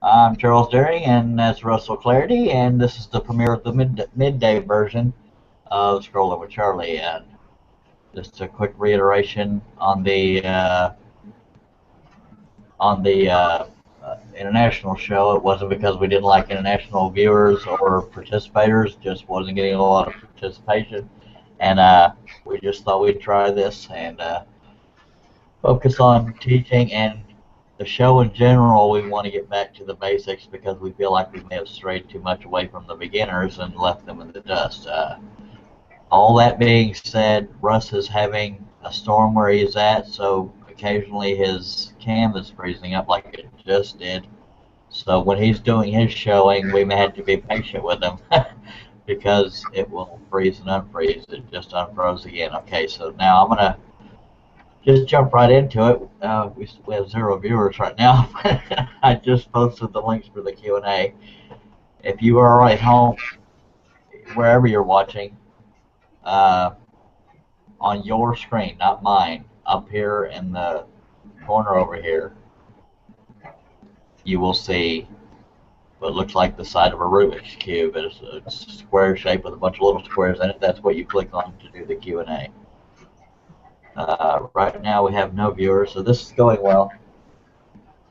I'm Charles Daring, and that's Russell Clarity, and this is the premiere of the midday version of Scrolling with Charlie. And just a quick reiteration on the international show. It wasn't because we didn't like international viewers or participators; just wasn't getting a lot of participation, and we just thought we'd try this and focus on teaching and the show in general. We want to get back to the basics because we feel like we may have strayed too much away from the beginners and left them in the dust. All that being said, Russ is having a storm where he's at, so occasionally his cam is freezing up like it just did. So when he's doing his showing, we may have to be patient with him because it will freeze and unfreeze. It just unfroze again. Okay, so now I'm going to just jump right into it. We have 0 viewers right now. I just posted the links for the Q&A. If you are at home, wherever you're watching, uh, on your screen, not mine, up here in the corner over here, you will see what looks like the side of a Rubik's Cube. It's a square shape with a bunch of little squares in it. That's what you click on to do the Q&A. Right now we have no viewers, so this is going well.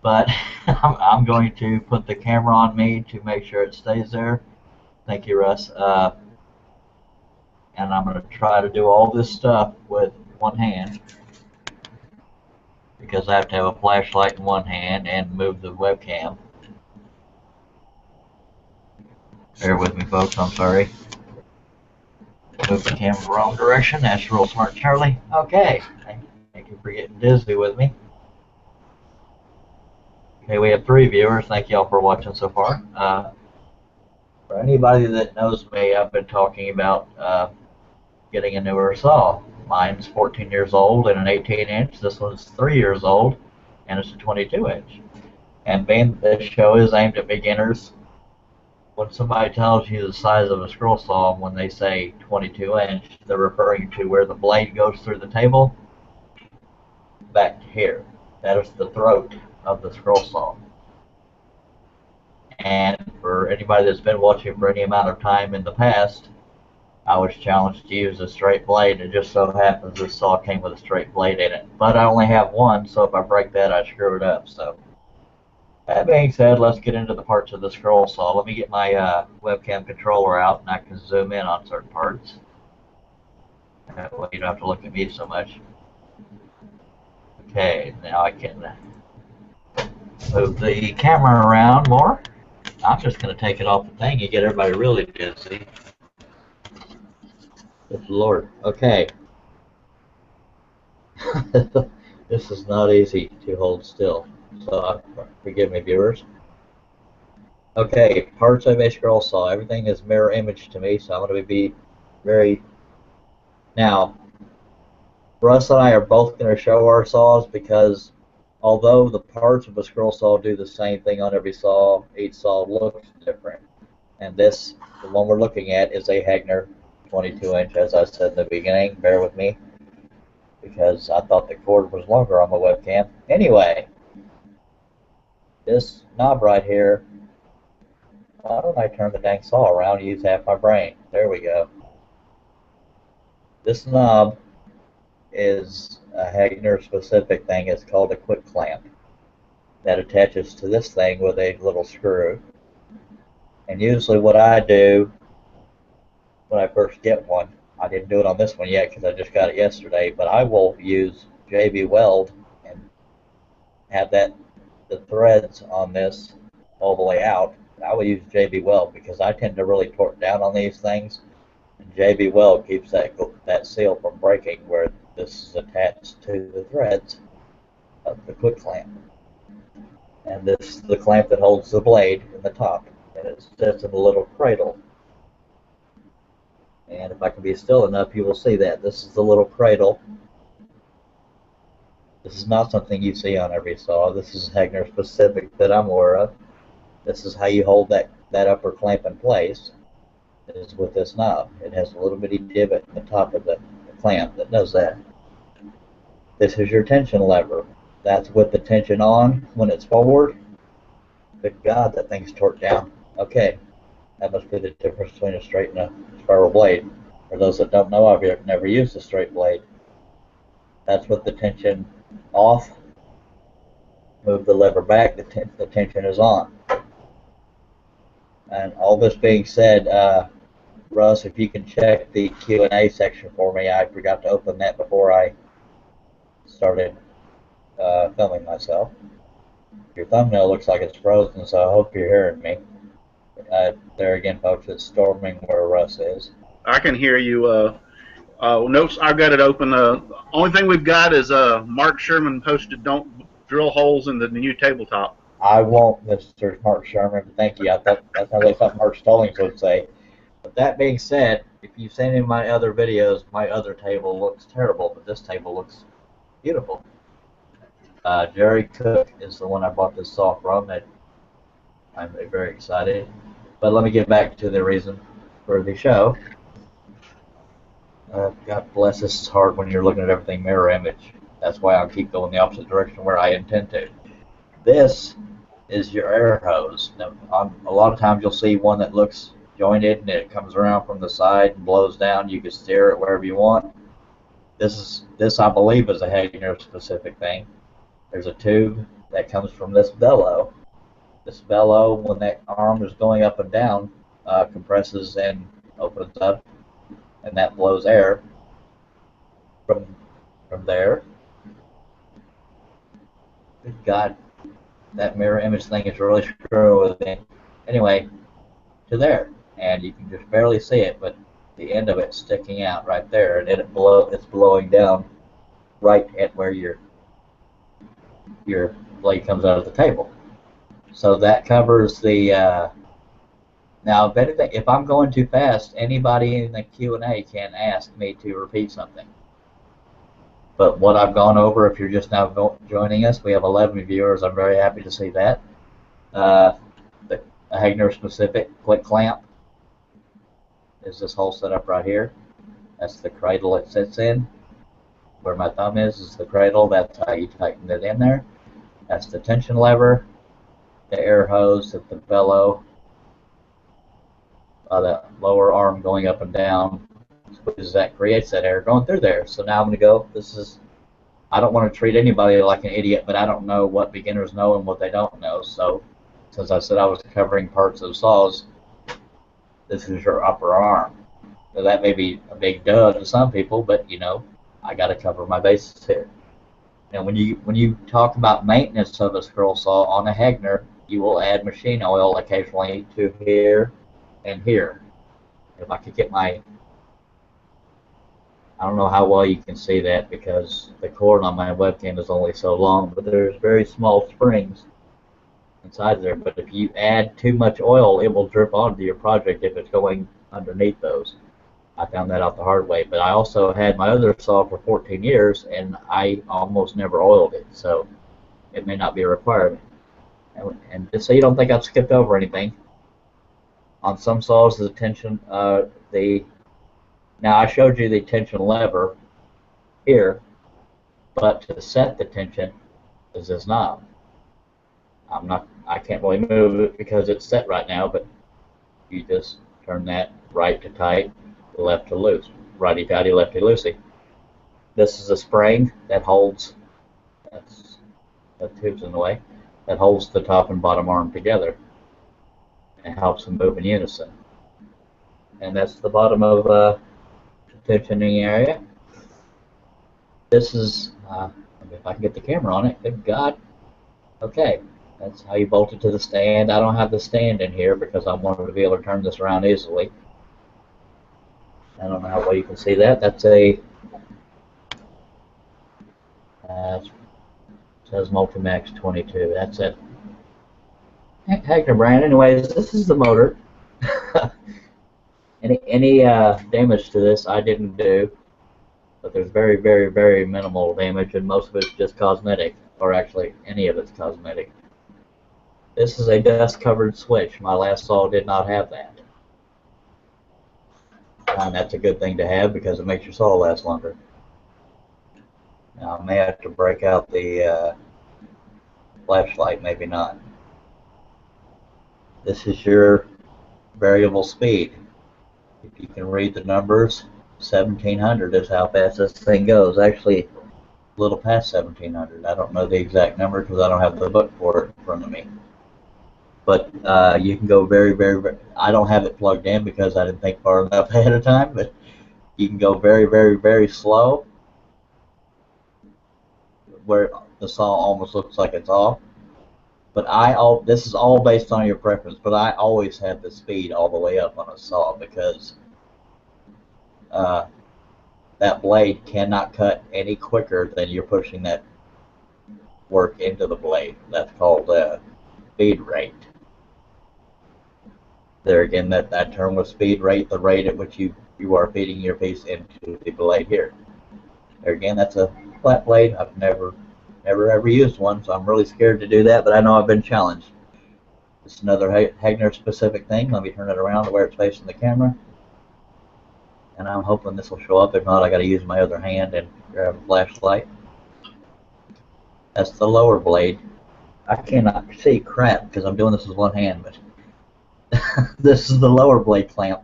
But I'm going to put the camera on me to make sure it stays there. Thank you, Russ. And I'm going to try to do all this stuff with one hand because I have to have a flashlight in one hand and move the webcam. Bear with me, folks. I'm sorry. Move the camera the wrong direction. That's real smart, Charlie. Okay. Thank you for getting dizzy with me. Okay, we have 3 viewers. Thank you all for watching so far. For anybody that knows me, I've been talking about getting a newer saw. Mine's 14 years old and an 18-inch. This one's 3 years old and it's a 22-inch. And being this show is aimed at beginners, when somebody tells you the size of a scroll saw, when they say 22-inch, they're referring to where the blade goes through the table back to here. That is the throat of the scroll saw. And for anybody that's been watching for any amount of time in the past, I was challenged to use a straight blade. It just so happens this saw came with a straight blade in it. But I only have one, so if I break that, I screw it up. So that being said, let's get into the parts of the scroll saw. Let me get my webcam controller out, and I can zoom in on certain parts. That way you don't have to look at me so much. Okay, now I can move the camera around more. I'm just going to take it off the thing and get everybody really dizzy. Good Lord. Okay. This is not easy to hold still. So forgive me, viewers. Okay, parts of a scroll saw. Everything is mirror image to me, so I'm going to be very... Now, Russ and I are both going to show our saws because although the parts of a scroll saw do the same thing on every saw, each saw looks different. And this, the one we're looking at, is a Hagner 22-inch, as I said in the beginning. Bear with me, because I thought the cord was longer on my webcam. Anyway, this knob right here, why don't I turn the dang saw around and use half my brain? There we go. This knob is a Hagner specific thing. It's called a quick clamp that attaches to this thing with a little screw. And usually what I do when I first get one, I didn't do it on this one yet because I just got it yesterday, but I will use JB Weld and have the threads on this all the way out. I will use JB Weld because I tend to really torque down on these things, and JB Weld keeps that seal from breaking where this is attached to the threads of the quick clamp. And this is the clamp that holds the blade in the top, and it sits in a little cradle. And if I can be still enough, you will see that. This is the little cradle. This is not something you see on every saw. This is Hagner specific that I'm aware of. This is how you hold that upper clamp in place, is with this knob. It has a little bitty divot in the top of the clamp that does that. This is your tension lever. That's with the tension on when it's forward. Good God, that thing's torqued down. Okay, that must be the difference between a straight and a spiral blade. For those that don't know, I've never used a straight blade. That's with the tension off. Move the lever back, the tension is on. And all this being said, Russ, if you can check the Q&A section for me, I forgot to open that before I started filming myself. Your thumbnail looks like it's frozen, so I hope you're hearing me. There again, folks, it's storming where Russ is. I can hear you. Notes, I've got it open. Only thing we've got is Mark Sherman posted, "Don't drill holes in the new tabletop." I won't, Mr. Mark Sherman. Thank you. I thought that sounds like something Mark Stallings would say. But that being said, if you've seen any of my other videos, my other table looks terrible, but this table looks beautiful. Jerry Cook is the one I bought this saw from. I'm very excited. But let me get back to the reason for the show. God bless, this is hard when you're looking at everything mirror image. That's why I'll keep going the opposite direction where I intend to. This is your air hose. Now, a lot of times you'll see one that looks jointed and it comes around from the side and blows down. You can steer it wherever you want. This I believe is a Hagner specific thing. There's a tube that comes from this bellow. This bellow, when that arm is going up and down, compresses and opens up, and that blows air from there. Good God, that mirror image thing is really screwing with me. Anyway, to there, and you can just barely see it, but the end of it's sticking out right there, and it's blowing down right at where your blade comes out of the table. So that covers the. Now, if I'm going too fast, anybody in the Q&A can ask me to repeat something. But what I've gone over, if you're just now joining us, we have 11 viewers. I'm very happy to see that. A Hagner specific quick clamp is this whole setup right here. That's the cradle it sits in. Where my thumb is the cradle. That's how you tighten it in there. That's the tension lever, the air hose at the bellow, the lower arm going up and down, squeezes that, creates that air going through there. So now I'm going to go, I don't want to treat anybody like an idiot, but I don't know what beginners know and what they don't know. So since I said I was covering parts of saws, this is your upper arm. So that may be a big duh to some people, but you know, I got to cover my bases here. And when you talk about maintenance of a scroll saw on a Hagner, you will add machine oil occasionally to here and here. If I could get I don't know how well you can see that because the cord on my webcam is only so long, but there's very small springs inside there. But if you add too much oil, it will drip onto your project if it's going underneath those. I found that out the hard way. But I also had my other saw for 14 years, and I almost never oiled it, so it may not be a requirement. And just so you don't think I've skipped over anything, on some saws the tension, now I showed you the tension lever here, but to set the tension is this knob. I can't really move it because it's set right now, but you just turn that right to tight, left to loose, righty tighty, lefty loosey. This is a spring that holds, that tube's in the way, that holds the top and bottom arm together and helps them move in unison. And that's the bottom of the tensioning area. This is, if I can get the camera on it, good God. Okay, that's how you bolt it to the stand. I don't have the stand in here because I wanted to be able to turn this around easily. I don't know how well you can see that. That's a, it says Multimax 22. That's it. Hagner brand. Anyways, this is the motor. Any damage to this I didn't do, but there's very, very, very minimal damage, and most of it's just cosmetic, or actually any of it's cosmetic. This is a dust-covered switch. My last saw did not have that. And that's a good thing to have because it makes your saw last longer. Now I may have to break out the flashlight, maybe not. this is your variable speed. If you can read the numbers, 1700 is how fast this thing goes. Actually, a little past 1700. I don't know the exact number because I don't have the book for it in front of me. But you can go very, I don't have it plugged in because I didn't think far enough ahead of time, but you can go very slow where the saw almost looks like it's off. But this is all based on your preference, but I always have the speed all the way up on a saw because that blade cannot cut any quicker than you're pushing that work into the blade. That's called feed rate. There again, that term was speed rate, the rate at which you are feeding your piece into the blade here. There again, that's a flat blade. I've never ever used one, so I'm really scared to do that, but I know I've been challenged. It's another Hegner specific thing. Let me turn it around to where it's facing the camera. And I'm hoping this will show up. If not, I got to use my other hand and grab a flashlight. That's the lower blade. I cannot see crap because I'm doing this with one hand, but this is the lower blade clamp.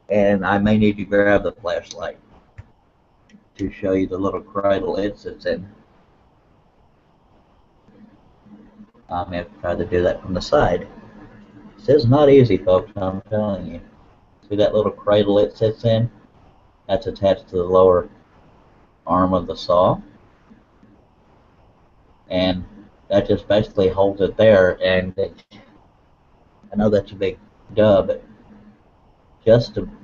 And I may need to grab the flashlight to show you the little cradle it sits in. I'm going to try to do that from the side. This is not easy, folks, I'm telling you. See that little cradle it sits in? That's attached to the lower arm of the saw. And that just basically holds it there. And I know that's a big dub, but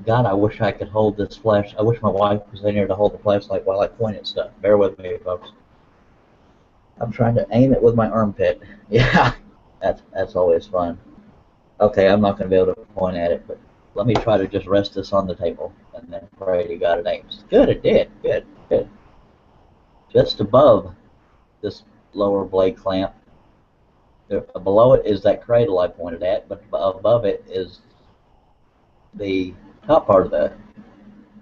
God, I wish I could hold this flash. I wish my wife was in here to hold the flashlight while I point at stuff. Bear with me, folks. I'm trying to aim it with my armpit. Yeah, that's always fun. Okay, I'm not going to be able to point at it, but let me try to just rest this on the table and then pray to God it aims. Good, it did. Good. Just above this lower blade clamp, below it is that cradle I pointed at, but above it is the top part of the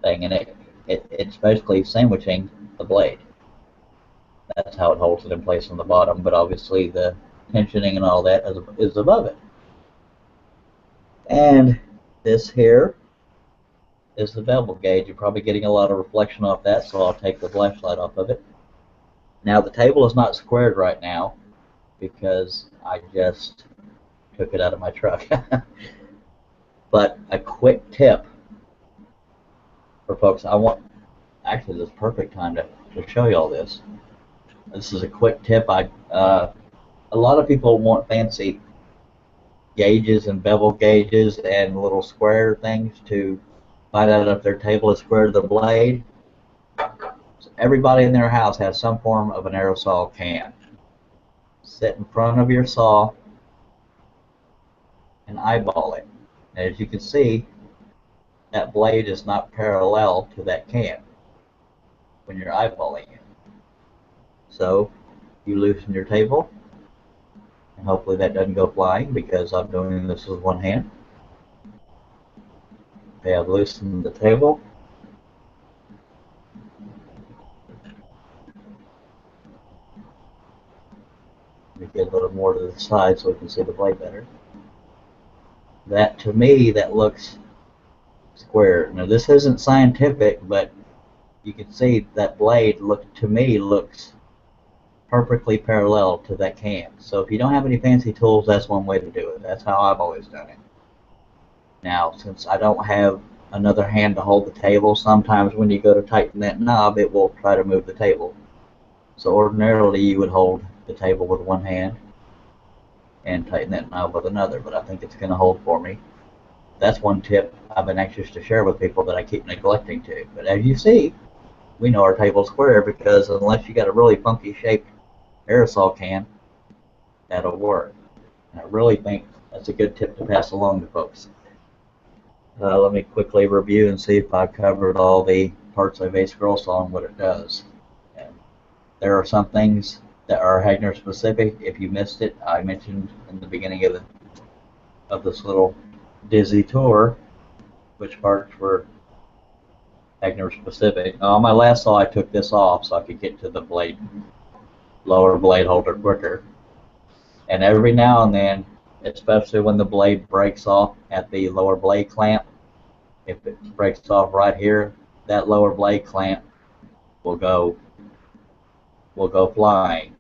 thing, and it's basically sandwiching the blade. That's how it holds it in place on the bottom, but obviously the tensioning and all that is above it. And this here is the bevel gauge. You're probably getting a lot of reflection off that, so I'll take the flashlight off of it. Now the table is not squared right now because I just took it out of my truck. But a quick tip for folks, actually this is perfect time to show you all this. This is a quick tip. A lot of people want fancy gauges and bevel gauges and little square things to find out if their table is square to the blade. So everybody in their house has some form of an aerosol can. Sit in front of your saw and eyeball it. And as you can see, that blade is not parallel to that can when you're eyeballing it. So you loosen your table, and hopefully that doesn't go flying because I'm doing this with one hand. Okay, I've loosened the table. Let me get a little more to the side so we can see the blade better. That, to me, that looks square. Now this isn't scientific, but you can see that blade to me looks perfectly parallel to that can. So if you don't have any fancy tools, that's one way to do it. That's how I've always done it. Now, since I don't have another hand to hold the table, sometimes when you go to tighten that knob, it will try to move the table. So ordinarily you would hold the table with one hand and tighten that knob with another, but I think it's going to hold for me. That's one tip I've been anxious to share with people that I keep neglecting to. But as you see, we know our table's square because unless you got a really funky shaped aerosol can, that'll work. And I really think that's a good tip to pass along to folks. Let me quickly review and see if I've covered all the parts of a scroll saw and what it does. And there are some things that are Hegner specific. If you missed it, I mentioned in the beginning of this little dizzy tour which parts were Hegner specific. On my last saw I took this off so I could get to the lower blade holder quicker. And every now and then especially when the blade breaks off at the lower blade clamp. If it breaks off right here, that lower blade clamp will go flying.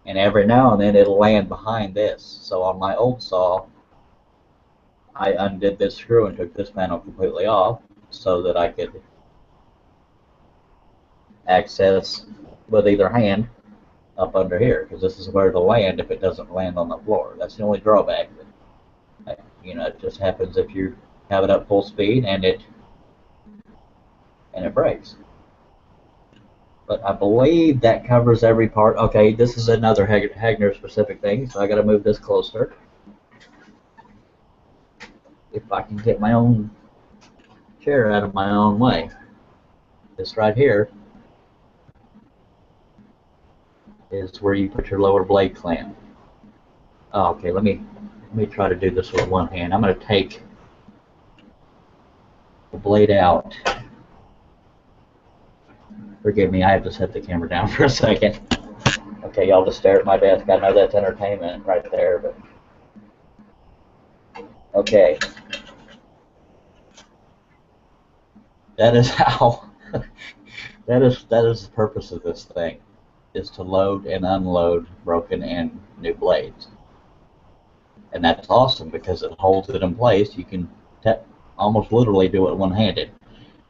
And every now and then it'll land behind this. So on my old saw, I undid this screw and took this panel completely off so that I could access with either hand up under here, because this is where it'll land if it doesn't land on the floor. That's the only drawback. It just happens if you have it up full speed and it breaks. But I believe that covers every part. Okay, this is another Hagner specific thing, so I got to move this closer. If I can get my own chair out of my own way. This right here is where you put your lower blade clamp. Oh, okay, let me try to do this with one hand. I'm going to take the blade out. Forgive me, I have to set the camera down for a second. Okay, y'all just stare at my desk. I know that's entertainment right there, but okay. That is how that is the purpose of this thing, is to load and unload broken and new blades. And that's awesome because it holds it in place. You can almost literally do it one-handed.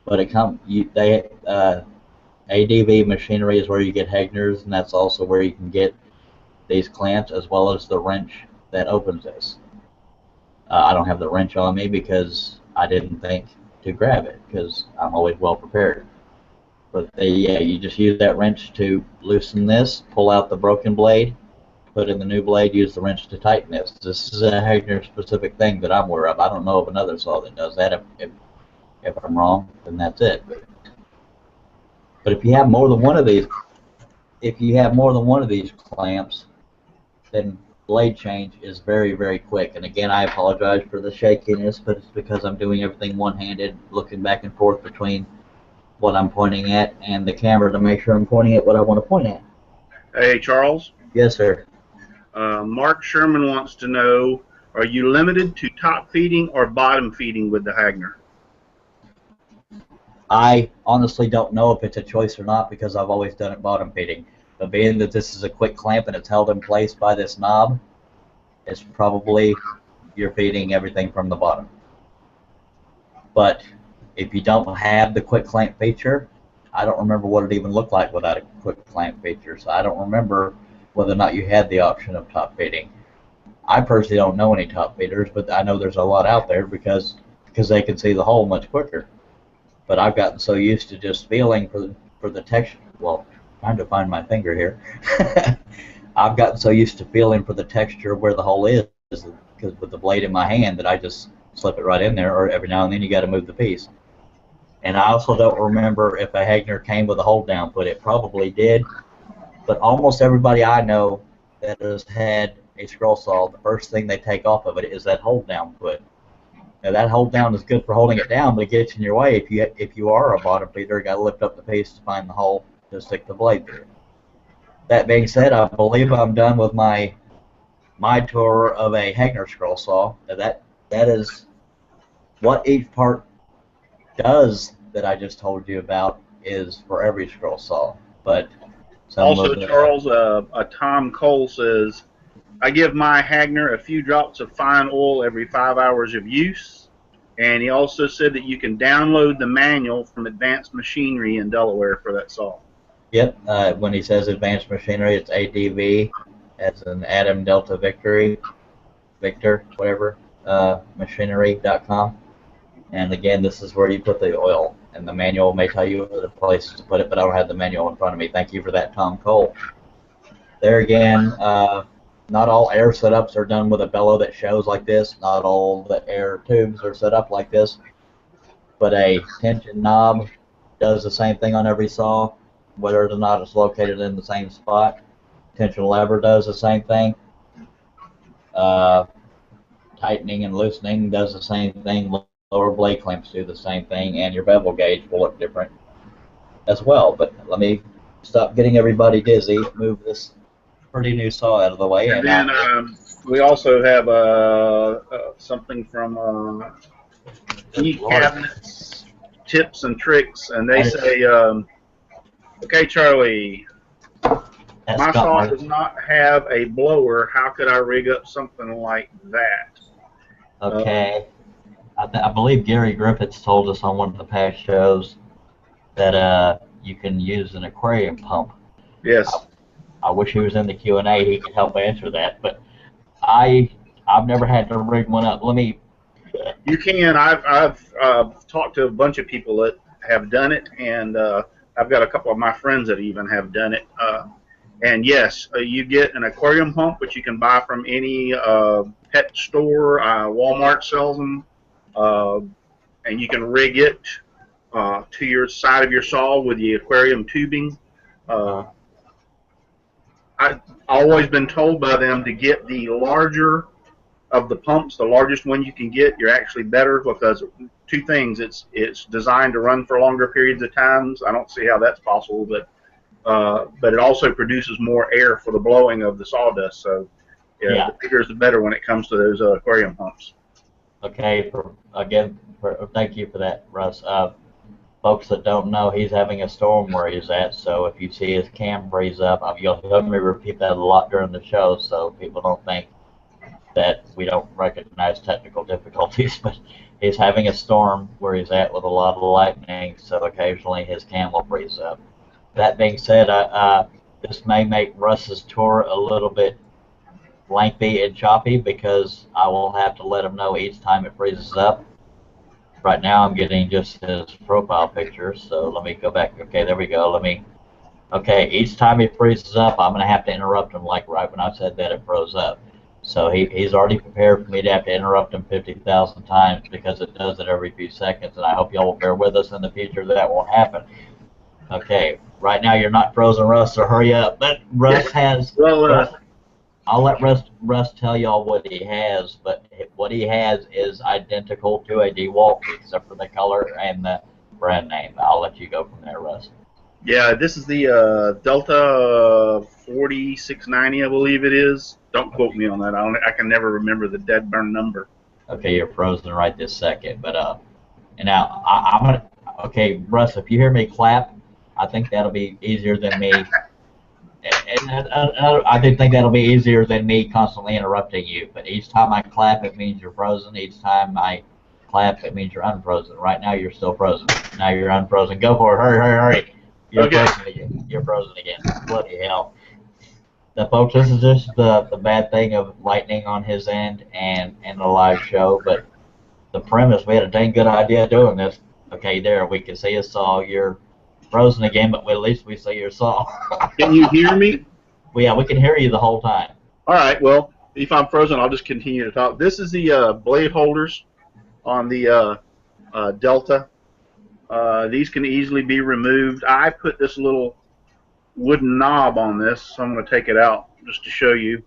But ADV machinery is where you get Hagners, and that's also where you can get these clamps as well as the wrench that opens this. I don't have the wrench on me because I didn't think to grab it because I'm always well prepared. But yeah, you just use that wrench to loosen this, pull out the broken blade, put in the new blade, use the wrench to tighten this. This is a Hagner specific thing that I'm aware of. I don't know of another saw that does that. If I'm wrong, then that's it. But if you have more than one of these, clamps, then blade change is very, very quick. And again, I apologize for the shakiness, but it's because I'm doing everything one-handed, looking back and forth between what I'm pointing at and the camera to make sure I'm pointing at what I want to point at. Hey, Charles. Yes, sir. Mark Sherman wants to know, are you limited to top feeding or bottom feeding with the Hagner? I honestly don't know if it's a choice or not because I've always done it bottom feeding. But being that this is a quick clamp and it's held in place by this knob, it's probably you're feeding everything from the bottom. But if you don't have the quick clamp feature, I don't remember what it even looked like without a quick clamp feature. So I don't remember whether or not you had the option of top feeding. I personally don't know any top feeders, but I know there's a lot out there because they can see the hole much quicker. But I've gotten so used to just feeling for the texture. Well, trying to find my finger here. I've gotten so used to feeling for the texture of where the hole is, because with the blade in my hand, that I just slip it right in there. Or every now and then you got to move the piece. And I also don't remember if a Hagner came with a hold down foot. It probably did. But almost everybody I know that has had a scroll saw, the first thing they take off of it is that hold down foot. Now that hold down is good for holding it down, but it gets in your way if you are a bottom feeder. You got to lift up the piece to find the hole to stick the blade through. That being said, I believe I'm done with my tour of a Hagner scroll saw. That is what each part does that I just told you about is for every scroll saw. But also, Charles, Tom Cole says, I give my Hagner a few drops of fine oil every 5 hours of use. And he also said that you can download the manual from Advanced Machinery in Delaware for that saw. Yep. When he says Advanced Machinery, it's ADV, as in Adam Delta Victor, whatever, machinery.com. And again, this is where you put the oil. And the manual may tell you the places to put it, but I don't have the manual in front of me. Thank you for that, Tom Cole. There again, not all air setups are done with a bellow that shows like this. Not all the air tubes are set up like this. But a tension knob does the same thing on every saw, whether or not it's located in the same spot. Tension lever does the same thing. Tightening and loosening does the same thing. Lower blade clamps do the same thing, and your bevel gauge will look different as well. But let me stop getting everybody dizzy. Move this pretty new saw out of the way. And And then we also have something from good Lord, E-Cabinets, Tips and Tricks, and they that is, say, okay, Charlie, that's my got saw my does not have a blower. How could I rig up something like that? okay. I believe Gary Griffiths told us on one of the past shows that you can use an aquarium pump. Yes. I wish he was in the Q&A. He could help answer that. But I've never had to rig one up. Let me. You can. I've talked to a bunch of people that have done it, and I've got a couple of my friends that even have done it. And yes, you get an aquarium pump, which you can buy from any pet store. Walmart sells them, and you can rig it to your side of your saw with the aquarium tubing. I've always been told by them to get the larger of the pumps, the largest one you can get. You're actually better because two things: it's designed to run for longer periods of times. I don't see how that's possible, but it also produces more air for the blowing of the sawdust. So yeah, the bigger is the better when it comes to those aquarium pumps. Okay, thank you for that, Russ. Folks that don't know, he's having a storm where he's at, so if you see his cam freeze up, you'll hear me repeat that a lot during the show, so people don't think that we don't recognize technical difficulties, but he's having a storm where he's at with a lot of lightning, so occasionally his cam will freeze up. That being said, this may make Russ's tour a little bit lengthy and choppy because I will have to let him know each time it freezes up. Right now I'm getting just his profile picture, so let me go back. Okay, there we go. Okay, each time it freezes up, I'm going to have to interrupt him like right when I said that it froze up. So he's already prepared for me to have to interrupt him 50,000 times because it does it every few seconds, and I hope y'all will bear with us in the future that won't happen. Okay, right now you're not frozen, Russ, so hurry up. But Russ has... Well, I'll let Russ tell y'all what he has, but what he has is identical to a DeWalt, except for the color and the brand name. I'll let you go from there, Russ. Yeah, this is the Delta 4690, I believe it is. Don't quote me on that. I can never remember the dead burn number. Okay, you're frozen right this second, but and now I'm gonna. Okay, Russ, if you hear me clap, I think that'll be easier than me. I do think that'll be easier than me constantly interrupting you. But each time I clap, it means you're frozen. Each time I clap, it means you're unfrozen. Right now, you're still frozen. Now you're unfrozen. Go for it. Hurry, hurry, hurry. You're frozen again. You're frozen again. Bloody hell. Folks, this is just the bad thing of lightning on his end and the live show. But the premise, we had a dang good idea doing this. Okay, there, we can see his saw. You're frozen again, but at least we see your saw. Can you hear me? Well, yeah, we can hear you the whole time. All right. Well, if I'm frozen, I'll just continue to talk. This is the blade holders on the Delta. These can easily be removed. I put this little wooden knob on this, so I'm going to take it out just to show you.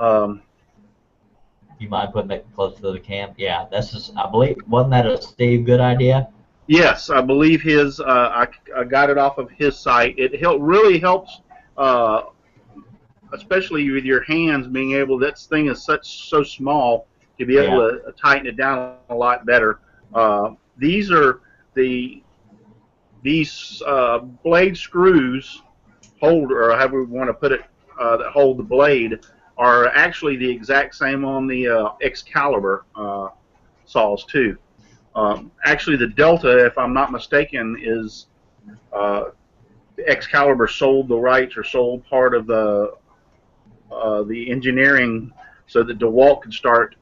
You mind putting it close to the cam? Yeah, that's just, I believe, wasn't that a Steve good idea? Yes, I believe his. I got it off of his site. It really helps, especially with your hands being able. This thing is so small to be able to tighten it down a lot better. These are these blade screws, holder, or however we want to put it, that hold the blade, are actually the exact same on the Excalibur saws too. Actually, the Delta, if I'm not mistaken, is Excalibur sold the rights or sold part of the engineering so that DeWalt could start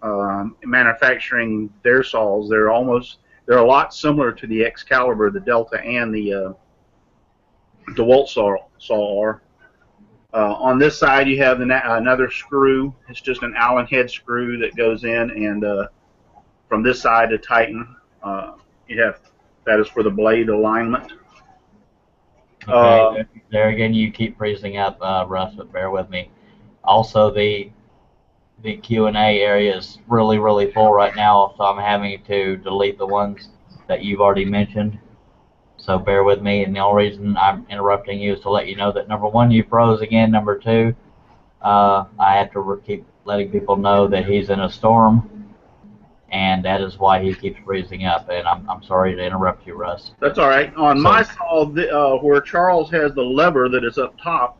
manufacturing their saws. They're a lot similar to the Excalibur, the Delta, and the DeWalt saw are. On this side, you have another screw. It's just an Allen head screw that goes in, and from this side to tighten, you have that is for the blade alignment. Okay, there again, you keep freezing up, Russ, but bear with me. Also, the Q&A area is really, really full right now, so I'm having to delete the ones that you've already mentioned. So bear with me, and the only reason I'm interrupting you is to let you know that number one, you froze again. Number two, I have to keep letting people know that he's in a storm, and that is why he keeps freezing up. And I'm sorry to interrupt you, Russ. That's all right. On my So, saw, where Charles has the lever that is up top,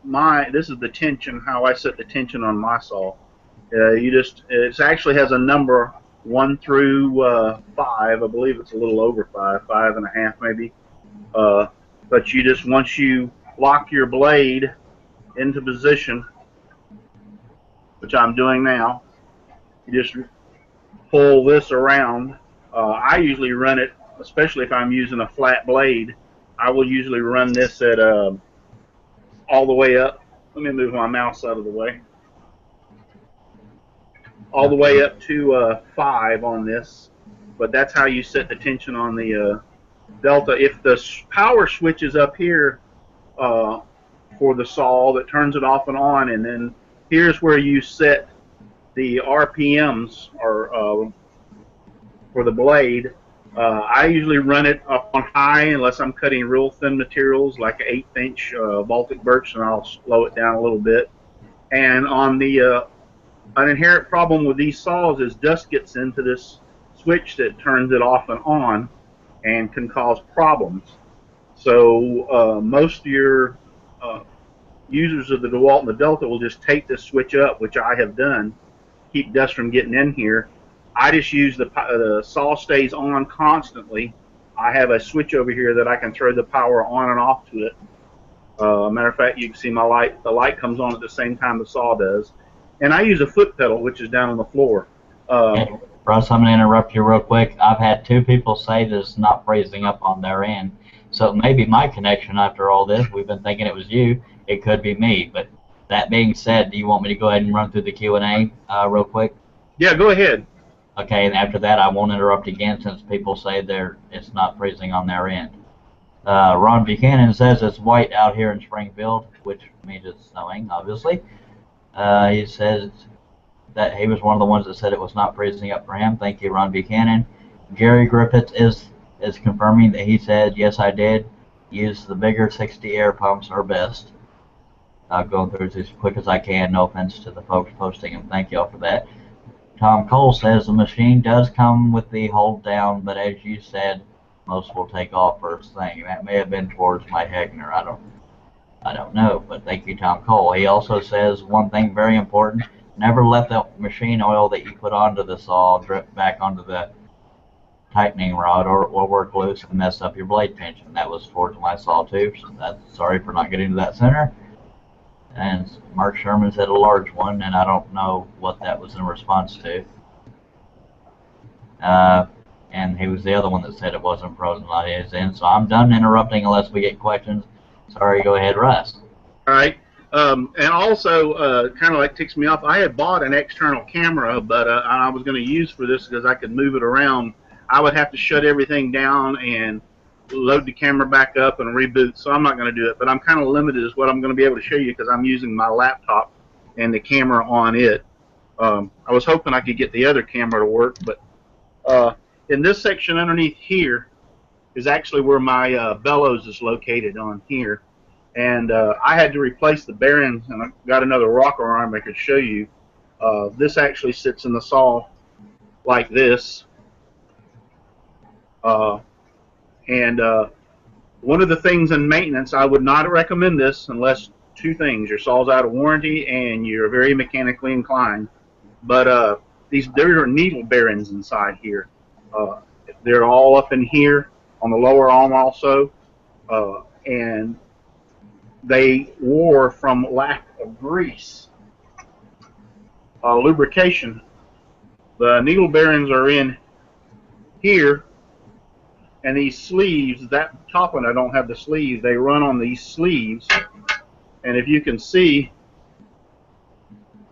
this is the tension. How I set the tension on my saw. It actually has a number 1 through 5. I believe it's a little over 5, 5.5 maybe. But once you lock your blade into position, which I'm doing now, you just pull this around. I usually run it, especially if I'm using a flat blade, I will usually run this at all the way up. Let me move my mouse out of the way. All the way up to 5 on this. But that's how you set the tension on the Delta. If the power switch is up here for the saw that turns it off and on, and then here's where you set the RPMs or for the blade. I usually run it up on high unless I'm cutting real thin materials like an 1/8 inch Baltic birch, and I'll slow it down a little bit. And on the an inherent problem with these saws is dust gets into this switch that turns it off and on and can cause problems. So most of your users of the DeWalt and the Delta will just take this switch up, which I have done, keep dust from getting in here. I just use the saw stays on constantly. I have a switch over here that I can throw the power on and off to it. Matter of fact, you can see my light. The light comes on at the same time the saw does. And I use a foot pedal, which is down on the floor. hey, Russ, I'm going to interrupt you real quick. I've had 2 people say that it's not freezing up on their end. So it may be my connection after all this. We've been thinking it was you. It could be me. But that being said, do you want me to go ahead and run through the Q&A real quick? Yeah, go ahead. Okay, and after that, I won't interrupt again since people say it's not freezing on their end. Ron Buchanan says it's white out here in Springfield, which means it's snowing, obviously. He says that he was one of the ones that said it was not freezing up for him. Thank you, Ron Buchanan. Gary Griffiths is confirming that he said, yes, I did use the bigger 60 air pumps are best. I'll go through this as quick as I can. No offense to the folks posting them. Thank y'all for that. Tom Cole says the machine does come with the hold down, but as you said, most will take off first thing. That may have been towards my Hegner. I don't know, but thank you, Tom Cole. He also says one thing very important: never let the machine oil that you put onto the saw drip back onto the tightening rod or work loose and mess up your blade tension. That was towards my saw too. So sorry for not getting to that sooner. And Mark Sherman said a large one, and I don't know what that was in response to. And he was the other one that said it wasn't frozen on his end. So I'm done interrupting unless we get questions. Sorry, go ahead, Russ. All right. And also, kind of like ticks me off, I had bought an external camera, but I was going to use for this because I could move it around. I would have to shut everything down and load the camera back up and reboot, so I'm not going to do it. But I'm kind of limited as what I'm going to be able to show you because I'm using my laptop and the camera on it. I was hoping I could get the other camera to work, but in this section underneath here is actually where my bellows is located on here. And I had to replace the bearings, and I got another rocker arm I could show you. This actually sits in the saw like this. And one of the things in maintenance, I would not recommend this unless 2 things: your saw's out of warranty and you're very mechanically inclined. But there are needle bearings inside here. They're all up in here on the lower arm also, and they wore from lack of grease, lubrication. The needle bearings are in here. And these sleeves, that top one I don't have the sleeves, they run on these sleeves. And if you can see,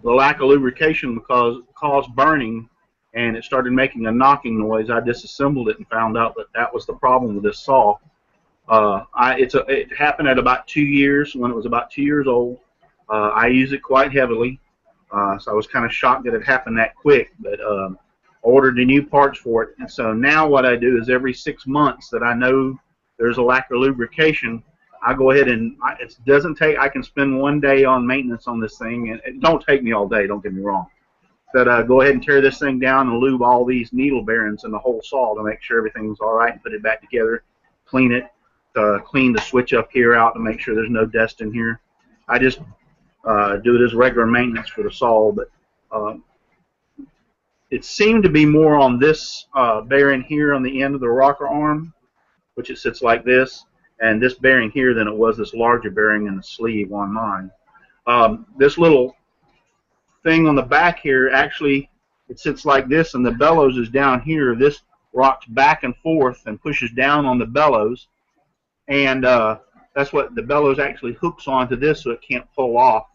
the lack of lubrication caused burning, and it started making a knocking noise. I disassembled it and found out that that was the problem with this saw. It happened at about 2 years, when it was about 2 years old. I use it quite heavily, so I was kind of shocked that it happened that quick. But ordered the new parts for it, and so now what I do is every 6 months that I know there's a lack of lubrication, I go ahead and it doesn't take. I can spend 1 day on maintenance on this thing, and it don't take me all day. Don't get me wrong. But go ahead and tear this thing down and lube all these needle bearings in the whole saw to make sure everything's all right, and put it back together. Clean it. Clean the switch up here out to make sure there's no dust in here. I just do it as regular maintenance for the saw, but it seemed to be more on this bearing here on the end of the rocker arm, which it sits like this, and this bearing here than it was this larger bearing in the sleeve on mine. This little thing on the back here, actually, it sits like this, and the bellows is down here. This rocks back and forth and pushes down on the bellows, and that's what the bellows actually hooks onto this, so it can't pull off.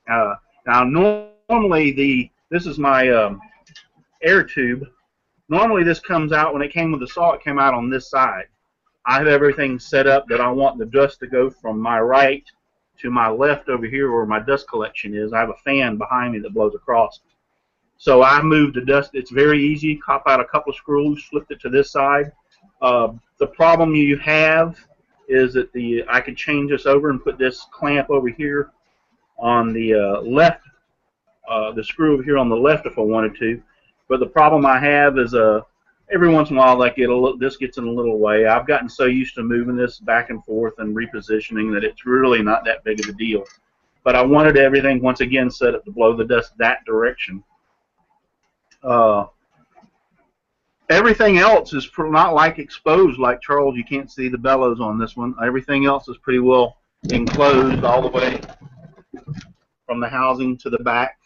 Now, normally this is my air tube. Normally this comes out, when it came with the saw, it came out on this side. I have everything set up that I want the dust to go from my right to my left over here where my dust collection is. I have a fan behind me that blows across. So I moved the dust. It's very easy. Cop out a couple of screws, flipped it to this side. The problem you have is that I could change this over and put this clamp over here on the left, the screw over here on the left if I wanted to. But the problem I have is every once in a while this gets in a little way. I've gotten so used to moving this back and forth and repositioning that it's really not that big of a deal. But I wanted everything once again set up to blow the dust that direction. Everything else is not like exposed like Charles. You can't see the bellows on this one. Everything else is pretty well enclosed all the way from the housing to the back,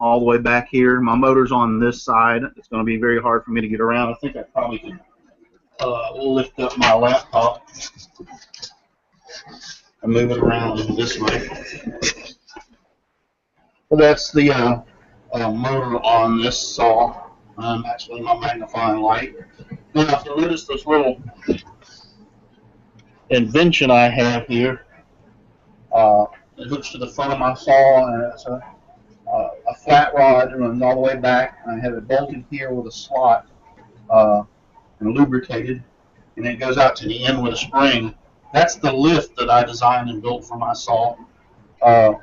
all the way back here. My motor's on this side. It's going to be very hard for me to get around. I think I probably could lift up my laptop and move it around this way. Well, that's the motor on this saw. Actually, my magnifying light. Now, if you notice this little invention I have here, it hooks to the front of my saw, and it's a flat rod that runs all the way back. I have it bolted here with a slot and lubricated, and it goes out to the end with a spring. That's the lift that I designed and built for my saw. I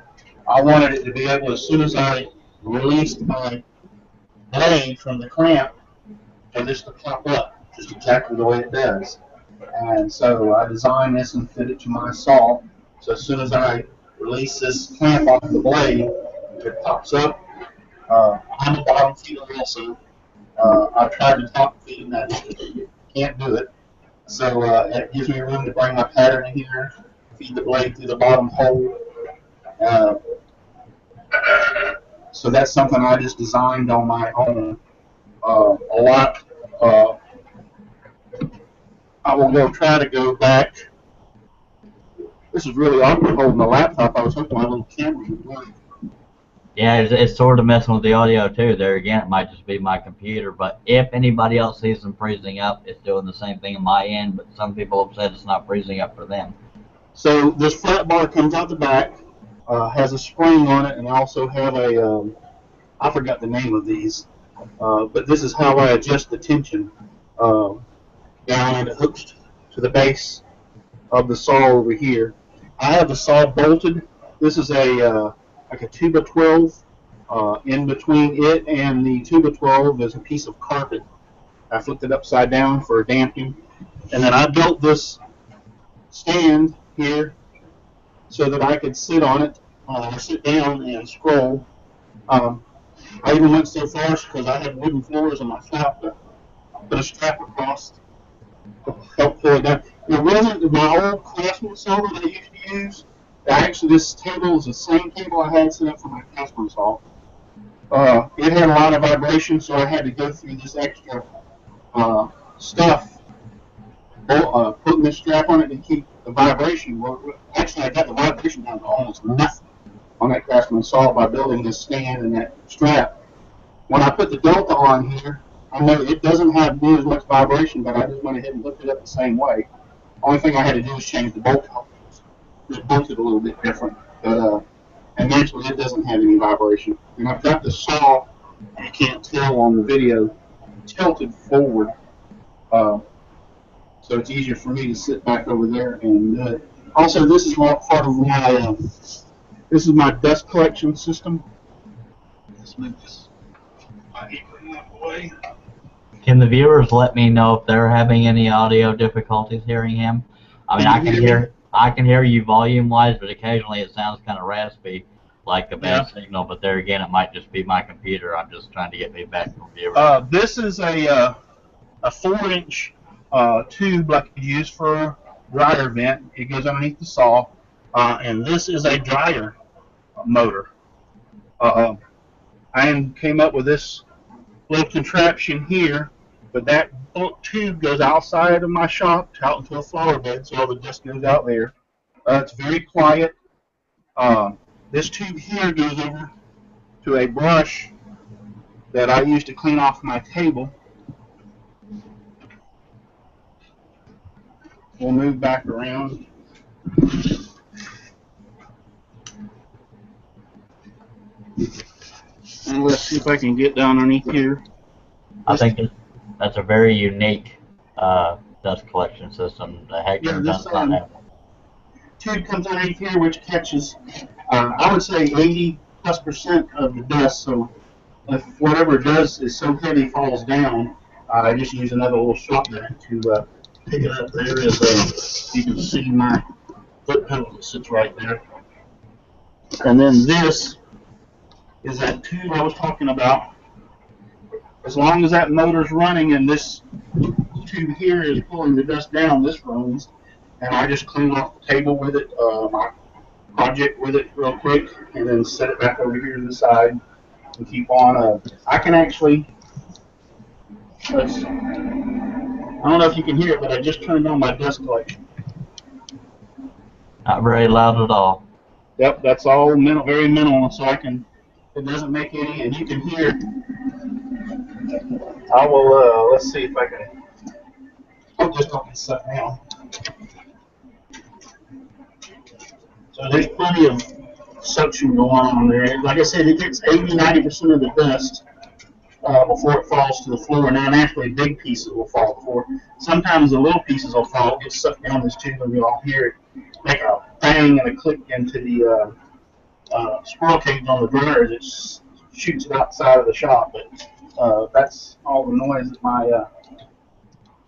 wanted it to be able, as soon as I released my blade from the clamp, for this to pop up just exactly the way it does. And so I designed this and fit it to my saw. So as soon as I release this clamp off the blade, it pops up. I'm a bottom feeder also. I've tried to top feed and I can't do it. So it gives me room to bring my pattern in here, feed the blade through the bottom hole. So that's something I just designed on my own. A lot. I will try to go back. This is really awkward holding the laptop. I was hoping my little camera would work. Yeah, it's sort of messing with the audio too. There again, it might just be my computer, but if anybody else sees them freezing up, it's doing the same thing on my end, but some people have said it's not freezing up for them. So this flat bar comes out the back, has a spring on it, and I also have a, I forgot the name of these, but this is how I adjust the tension down, and it hooks to the base of the saw over here. I have the saw bolted. This is a like a 2x12. In between it and the 2x12 is a piece of carpet. I flipped it upside down for damping, and then I built this stand here so that I could sit on it, sit down and scroll. I even went so far because I had wooden floors on my shop to put a strap across to help pull it down. It wasn't my old Craftsman saw that I used to use. Actually, this table is the same table I had set up for my Craftsman saw. It had a lot of vibration, so I had to go through this extra stuff, putting this strap on it to keep the vibration. Well, actually, I got the vibration down to almost nothing on that Craftsman saw by building this stand and that strap. When I put the Delta on here, I know it doesn't have near as much vibration, but I just went ahead and hooked it up the same way. Only thing I had to do was change the bolt holes. It bolted a little bit different, but and naturally it doesn't have any vibration. And I've got the saw, you can't tell on the video, tilted forward, so it's easier for me to sit back over there and do it. Also, this is part of my this is my dust collection system. Let's move this apron out of the way. Can the viewers let me know if they're having any audio difficulties hearing him? I mean, I can hear you volume wise, but occasionally it sounds kind of raspy, like a bad signal. But there again, it might just be my computer. I'm just trying to get feedback from viewers. This is a 4-inch tube like you use for a dryer vent. It goes underneath the saw, and this is a dryer motor. I came up with this little contraption here, but that tube goes outside of my shop, out into a flower bed, so all the dust goes out there. It's very quiet. This tube here goes over to a brush that I use to clean off my table. We'll move back around. And let's see if I can get down underneath here. I think that's a very unique dust collection system. The Hector does not have. Tube comes underneath here, which catches, I would say, 80+% of the dust. So if whatever dust is so heavy falls down, I just use another little shotgun to pick it up. There is you can see my foot pedal that sits right there. And then this is that tube I was talking about. As long as that motor's running and this tube here is pulling the dust down, this runs. And I just clean off the table with it, my project with it real quick, and then set it back over here to the side and keep on. I can actually, I don't know if you can hear it, but I just turned on my dust collection. Not very loud at all. Yep, that's all very minimal, so I can, it doesn't make any, and you can hear. I will, let's see if I can, I'll just talk this stuff now. So there's plenty of suction going on there. Like I said, it gets 80–90% of the dust before it falls to the floor. Now, naturally, big pieces will fall before. Sometimes the little pieces will fall, get sucked down this tube, and you'll hear it make a bang and a click into the squirrel cage on the dryer as it shoots it outside of the shop. But that's all the noise that my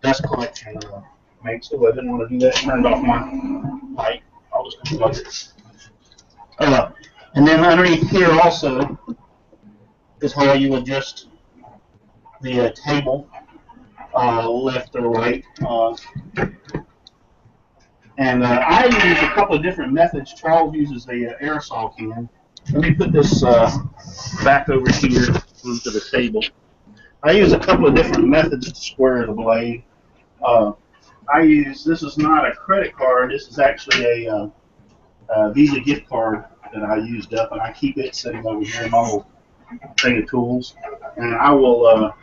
dust collection makes. So I didn't want to do that. Turned off my light. I'll just unplug it. And then underneath here also is how you adjust the table left or right. And I use a couple of different methods. Charles uses the aerosol can. Let me put this back over here onto the table. I use a couple of different methods to square the blade. I use, this is not a credit card, this is actually a Visa gift card that I used up, and I keep it sitting over here in my little thing of tools. And I will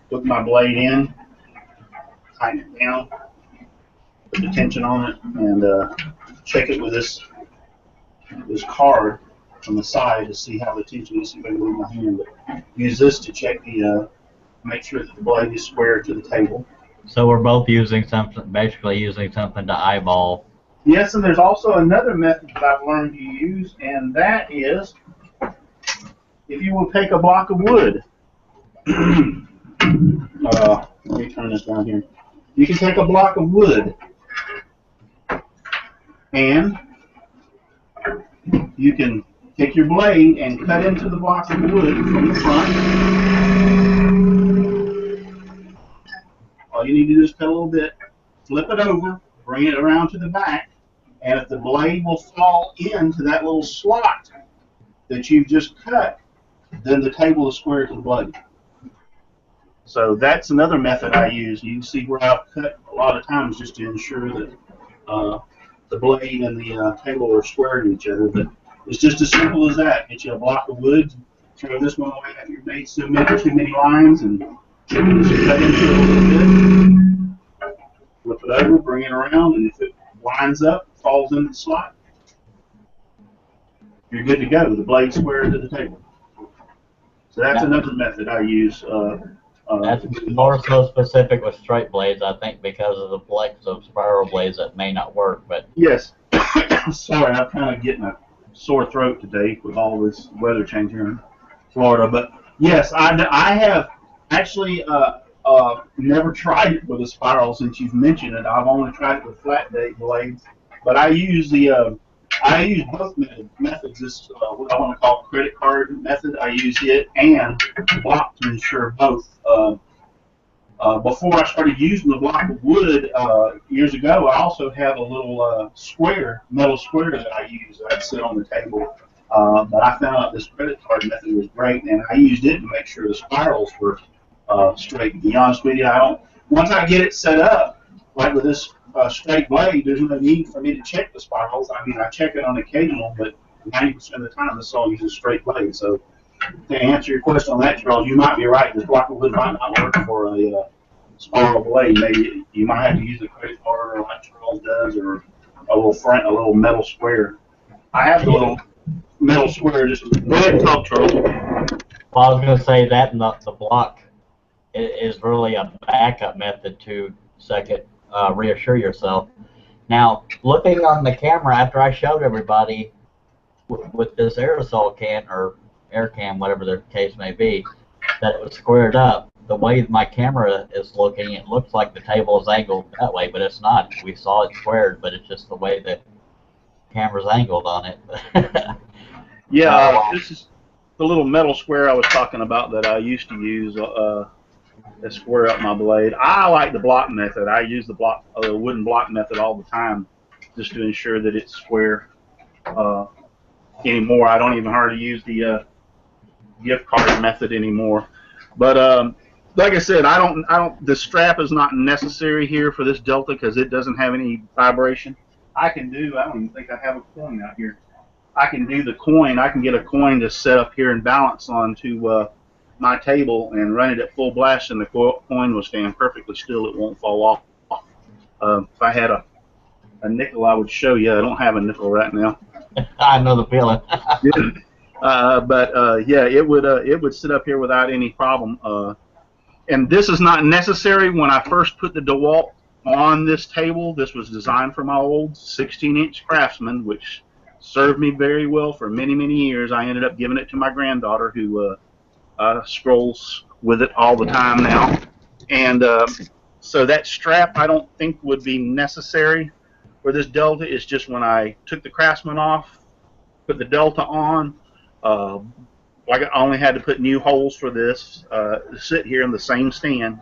put my blade in, tighten it down, put the tension on it, and check it with this card from the side to see how the tension is. See if I can move my hand. But use this to check the, make sure that the blade is square to the table. So we're both using something, basically using something to eyeball. Yes, and there's also another method that I've learned to use, and that is if you will take a block of wood. Let me turn this down here. You can take a block of wood, and you can take your blade and cut into the block of wood from the front. All you need to do is cut a little bit, flip it over, bring it around to the back, and if the blade will fall into that little slot that you've just cut, then the table is square to the blade. So that's another method I use. You can see where I've cut a lot of times just to ensure that the blade and the table are square to each other. But it's just as simple as that. Get you a block of wood, throw this one away after you've made too many lines, and cut into it a little bit. Flip it over, bring it around, and if it lines up, falls into the slot, you're good to go. The blade's square to the table. So that's another method I use. That's more so specific with straight blades, I think, because of the flex of spiral blades that may not work. But Yes. Sorry, I'm kind of getting a sore throat today with all this weather change here in Florida. But yes, I have actually never tried it with a spiral since you've mentioned it. I've only tried it with flat blades. But I use both methods. This what I want to call credit card method. I use it and block to ensure both. Before I started using the block of wood years ago, I also have a little metal square that I use that I sit on the table. But I found out this credit card method was great, and I used it to make sure the spirals were straight. To be honest with you, I don't. Once I get it set up, like with this straight blade, there's no need for me to check the spirals. I mean, I check it on occasional, but 90% of the time, this all uses straight blade. So to answer your question on that, Charles, you might be right. This block of wood might not work for a spiral blade. Maybe you might have to use a credit card, or like Charles does, or a little metal square. I have the little metal square. Just go ahead and talk, Charles. well, I was going to say that, and the block is really a backup method to reassure yourself. Now, looking on the camera after I showed everybody with this aerosol can or air can, whatever the case may be, that it was squared up. The way my camera is looking, it looks like the table is angled that way, but it's not. We saw it squared, but it's just the way the camera's angled on it. Yeah, this is the little metal square I was talking about that I used to use to square up my blade. I like the block method. I use the wooden block method all the time, just to ensure that it's square. Anymore, I don't even hardly use the gift card method anymore. But like I said, I don't. The strap is not necessary here for this Delta because it doesn't have any vibration. I don't even think I have a coin out here. I can do the coin. I can get a coin to set up here and balance onto my table and run it at full blast, and the coin will stand perfectly still. It won't fall off. If I had a nickel, I would show you. I don't have a nickel right now. I know the feeling. But yeah, it would sit up here without any problem. And this is not necessary. When I first put the DeWalt on this table, this was designed for my old 16-inch Craftsman, which served me very well for many, many years. I ended up giving it to my granddaughter, who scrolls with it all the time now. And so that strap I don't think would be necessary for this Delta. It's just when I took the Craftsman off, put the Delta on, like I only had to put new holes for this to sit here in the same stand.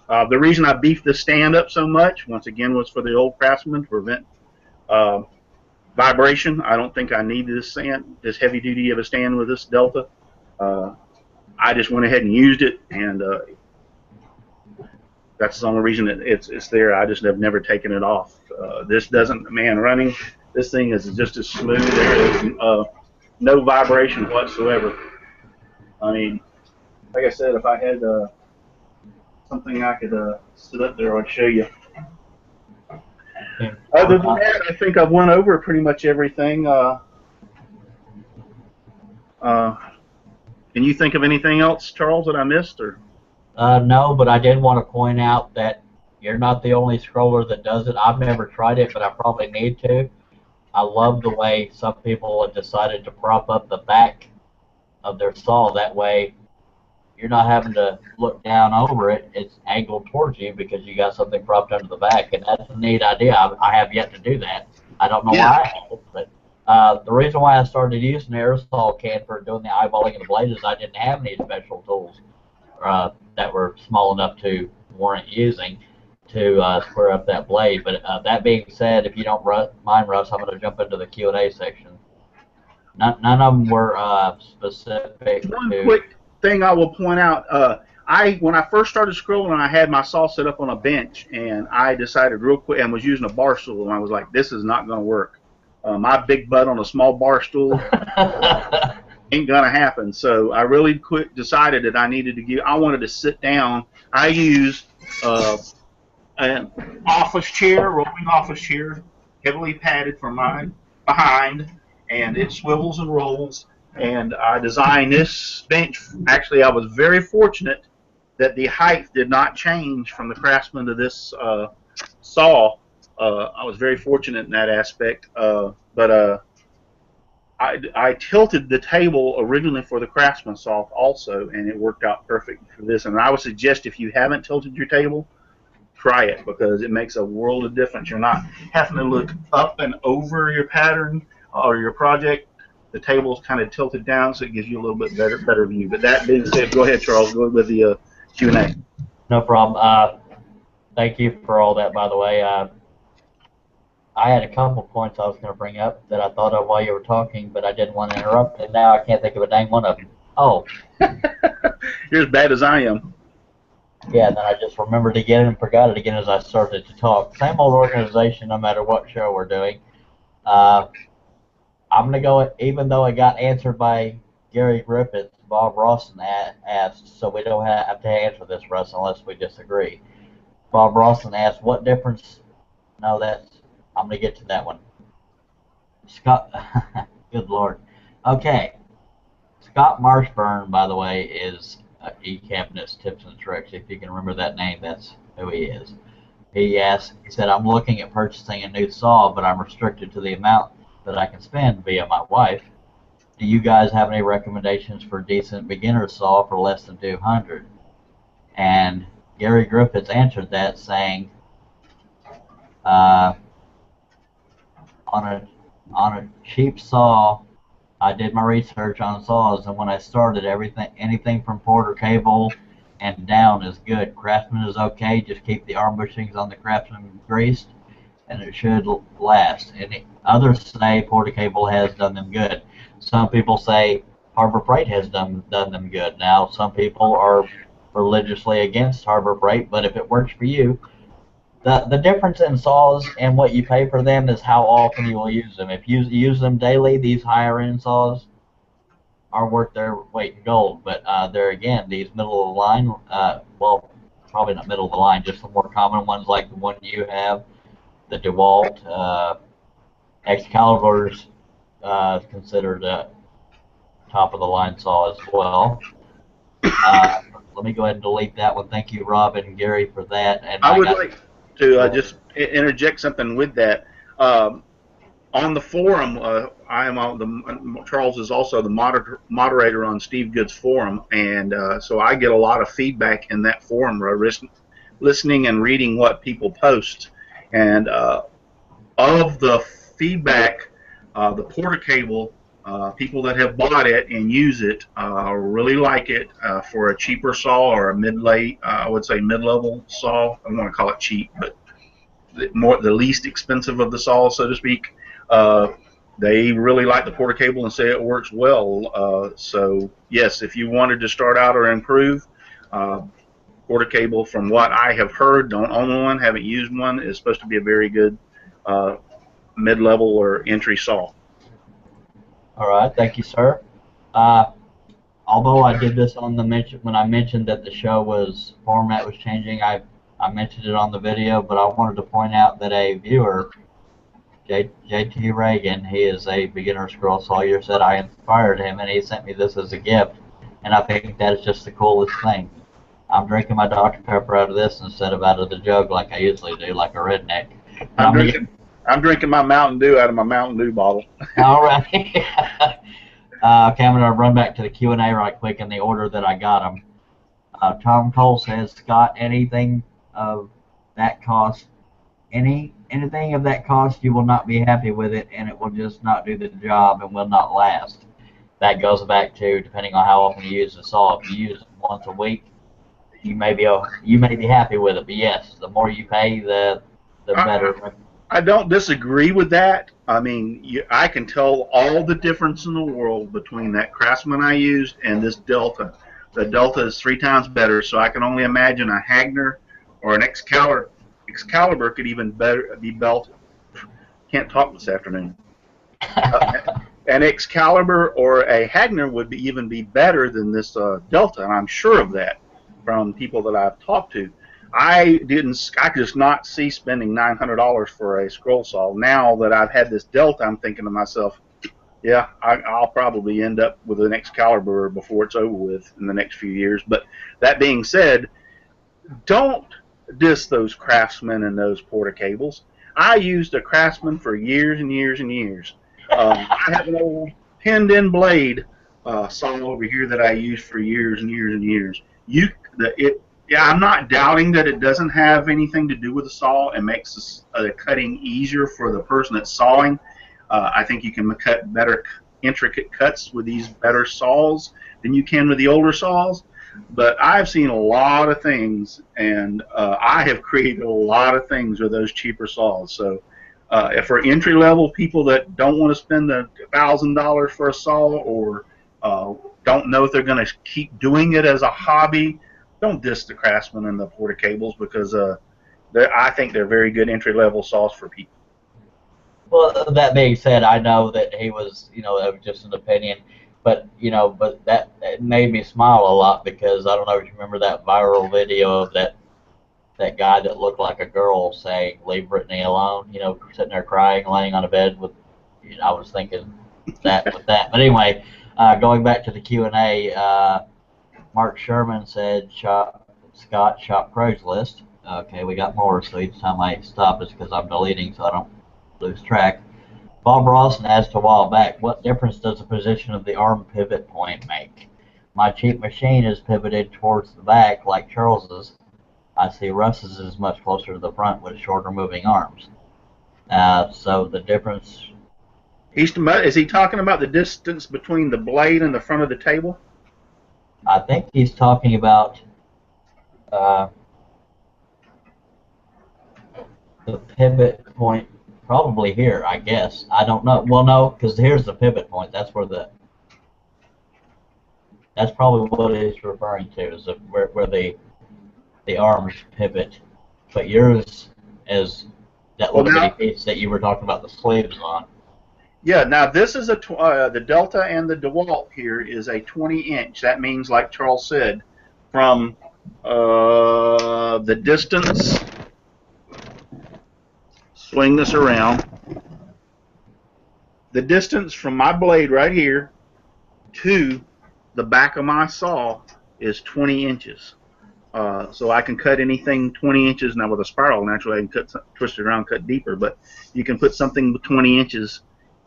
The reason I beefed the stand up so much, once again, was for the old Craftsman to prevent vibration. I don't think I need this heavy duty of a stand with this Delta. I just went ahead and used it, and that's the only reason it's there. I just have never taken it off. This doesn't, running, this thing is just as smooth. There is no vibration whatsoever. I mean, like I said, if I had something I could sit up there, I'd show you. Other than that, I think I've went over pretty much everything. Can you think of anything else, Charles, that I missed? Or? No, but I did want to point out that you're not the only scroller that does it. I've never tried it, but I probably need to. I love the way some people have decided to prop up the back of their saw. That way, you're not having to look down over it. It's angled towards you because you got something propped under the back, and that's a neat idea. I have yet to do that. I don't know why I haven't, but the reason why I started using the aerosol can for doing the eyeballing of the blade is I didn't have any special tools that were small enough to warrant using to square up that blade. But that being said, if you don't mind, Russ, I'm going to jump into the Q&A section. None of them were specific. One quick thing I will point out, when I first started scrolling, I had my saw set up on a bench, and I decided real quick, and was using a bar stool, and I was like, this is not going to work. My big butt on a small bar stool ain't going to happen. So I really decided that I wanted to sit down. I used an office chair, rolling office chair, heavily padded from mine behind, and it swivels and rolls. And I designed this bench. Actually, I was very fortunate that the height did not change from the Craftsman to this saw. I was very fortunate in that aspect, but I tilted the table originally for the Craftsman saw also, and it worked out perfect for this. And I would suggest if you haven't tilted your table, try it, because it makes a world of difference. You're not having to look up and over your pattern or your project. The table's kind of tilted down, so it gives you a little bit better view. But that being said, go ahead, Charles. Go with the Q&A. No problem. Thank you for all that, by the way. I had a couple points I was going to bring up that I thought of while you were talking, but I didn't want to interrupt, and now I can't think of a dang one of them. Oh. You're as bad as I am. Yeah, and then I just remembered again and forgot it again as I started to talk. Same old organization no matter what show we're doing. I'm going to go, even though it got answered by Gary Griffiths, Bob Rawson asked, so we don't have to answer this, Russ, unless we disagree. Bob Rawson asked, what difference, no, I'm going to get to that one. Scott, good Lord. Okay. Scott Marshburn, by the way, is E-Cabinets Tips and Tricks. If you can remember that name, that's who he is. He said, I'm looking at purchasing a new saw, but I'm restricted to the amount that I can spend via my wife. Do you guys have any recommendations for a decent beginner saw for less than $200? And Gary Griffiths answered that saying, on a cheap saw, I did my research on saws, and when I started, anything from Porter cable and down is good. Craftsman is okay. Just keep the arm bushings on the Craftsman greased, and it should last. And others say Porter cable has done them good. Some people say Harbor Freight has done them good. Now, some people are religiously against Harbor Freight, but if it works for you, the difference in saws and what you pay for them is how often you will use them. If you use them daily, these higher end saws are worth their weight in gold. But they're, again, these middle of the line, well, probably not middle of the line, just the more common ones like the one you have, the DeWalt. Excalibur's considered a top of the line saw as well. Let me go ahead and delete that one. Thank you, Rob and Gary, for that. And I would like to just interject something with that. On the forum, I am on Charles is also the moderator on Steve Good's forum, and so I get a lot of feedback in that forum, listening and reading what people post. And of the feedback, the Porter cable, people that have bought it and use it really like it for a cheaper saw or a I would say mid-level saw. I don't want to call it cheap, but the least expensive of the saws, so to speak. They really like the Porter cable and say it works well. So yes, if you wanted to start out or improve, Porter cable, from what I have heard, don't own one, haven't used one, is supposed to be a very good mid-level or entry saw. All right, thank you, sir. Although I did this on the when I mentioned that the show format was changing, I mentioned it on the video, but I wanted to point out that a viewer, JT Reagan, he is a beginner scroll sawyer, said I inspired him, and he sent me this as a gift, and I think that is just the coolest thing. I'm drinking my Dr. Pepper out of this instead of out of the jug like I usually do, like a redneck. I'm drinking my Mountain Dew out of my Mountain Dew bottle. All right. Okay, I'm going to run back to the Q&A right quick in the order that I got them. Tom Cole says, Scott, anything of that cost, anything of that cost, you will not be happy with it, and it will just not do the job and will not last. That goes back to depending on how often you use the saw. If you use it once a week, you may be happy with it. But yes, the more you pay, the better. I don't disagree with that. I mean, I can tell all the difference in the world between that Craftsman I used and this Delta. The Delta is 3 times better, so I can only imagine a Hagner or an Excalibur could even be belted. Can't talk this afternoon. An Excalibur or a Hagner would even be better than this Delta, and I'm sure of that from people that I've talked to. I just not see spending $900 for a scroll saw. Now that I've had this Delta, I'm thinking to myself, Yeah, I'll probably end up with an Excalibur before it's over with in the next few years. But that being said, don't diss those Craftsmen and those Porta cables. I used a Craftsman for years and years and years. I have an old pinned-in blade saw over here that I used for years and years and years. Yeah, I'm not doubting that it doesn't have anything to do with the saw and makes the cutting easier for the person that's sawing. I think you can cut better, intricate cuts with these better saws than you can with the older saws. But I've seen a lot of things, and I have created a lot of things with those cheaper saws. So, if for entry level people that don't want to spend the $1,000 for a saw, or don't know if they're going to keep doing it as a hobby, don't diss the Craftsman and the Porta cables, because I think they're very good entry level saws for people. Well, that being said, I know that he was, it was just an opinion, but but that it made me smile a lot because I don't know if you remember that viral video of that guy that looked like a girl saying "Leave Brittany alone," sitting there crying, laying on a bed with. I was thinking that with that, but anyway, going back to the Q&A, Mark Sherman said, Scott shop Craigslist. Okay, we got more, so each time I stop it's because I'm deleting so I don't lose track. Bob Rawson asked a while back, what difference does the position of the arm pivot point make? My cheap machine is pivoted towards the back like Charles's. I see Russ's is much closer to the front with shorter moving arms. So the difference... Is he talking about the distance between the blade and the front of the table? I think he's talking about the pivot point, probably here, I guess. I don't know. Well, no, because here's the pivot point. That's probably what he's referring to, is where the arms pivot. But yours is that little bitty piece that you were talking about the sleeves on. Yeah, now this is the Delta and the DeWalt here is a 20-inch. That means, like Charles said, from the distance, swing this around, the distance from my blade right here to the back of my saw is 20 inches. So I can cut anything 20 inches. Now with a spiral, naturally I can twist it around, cut deeper, but you can put something 20 inches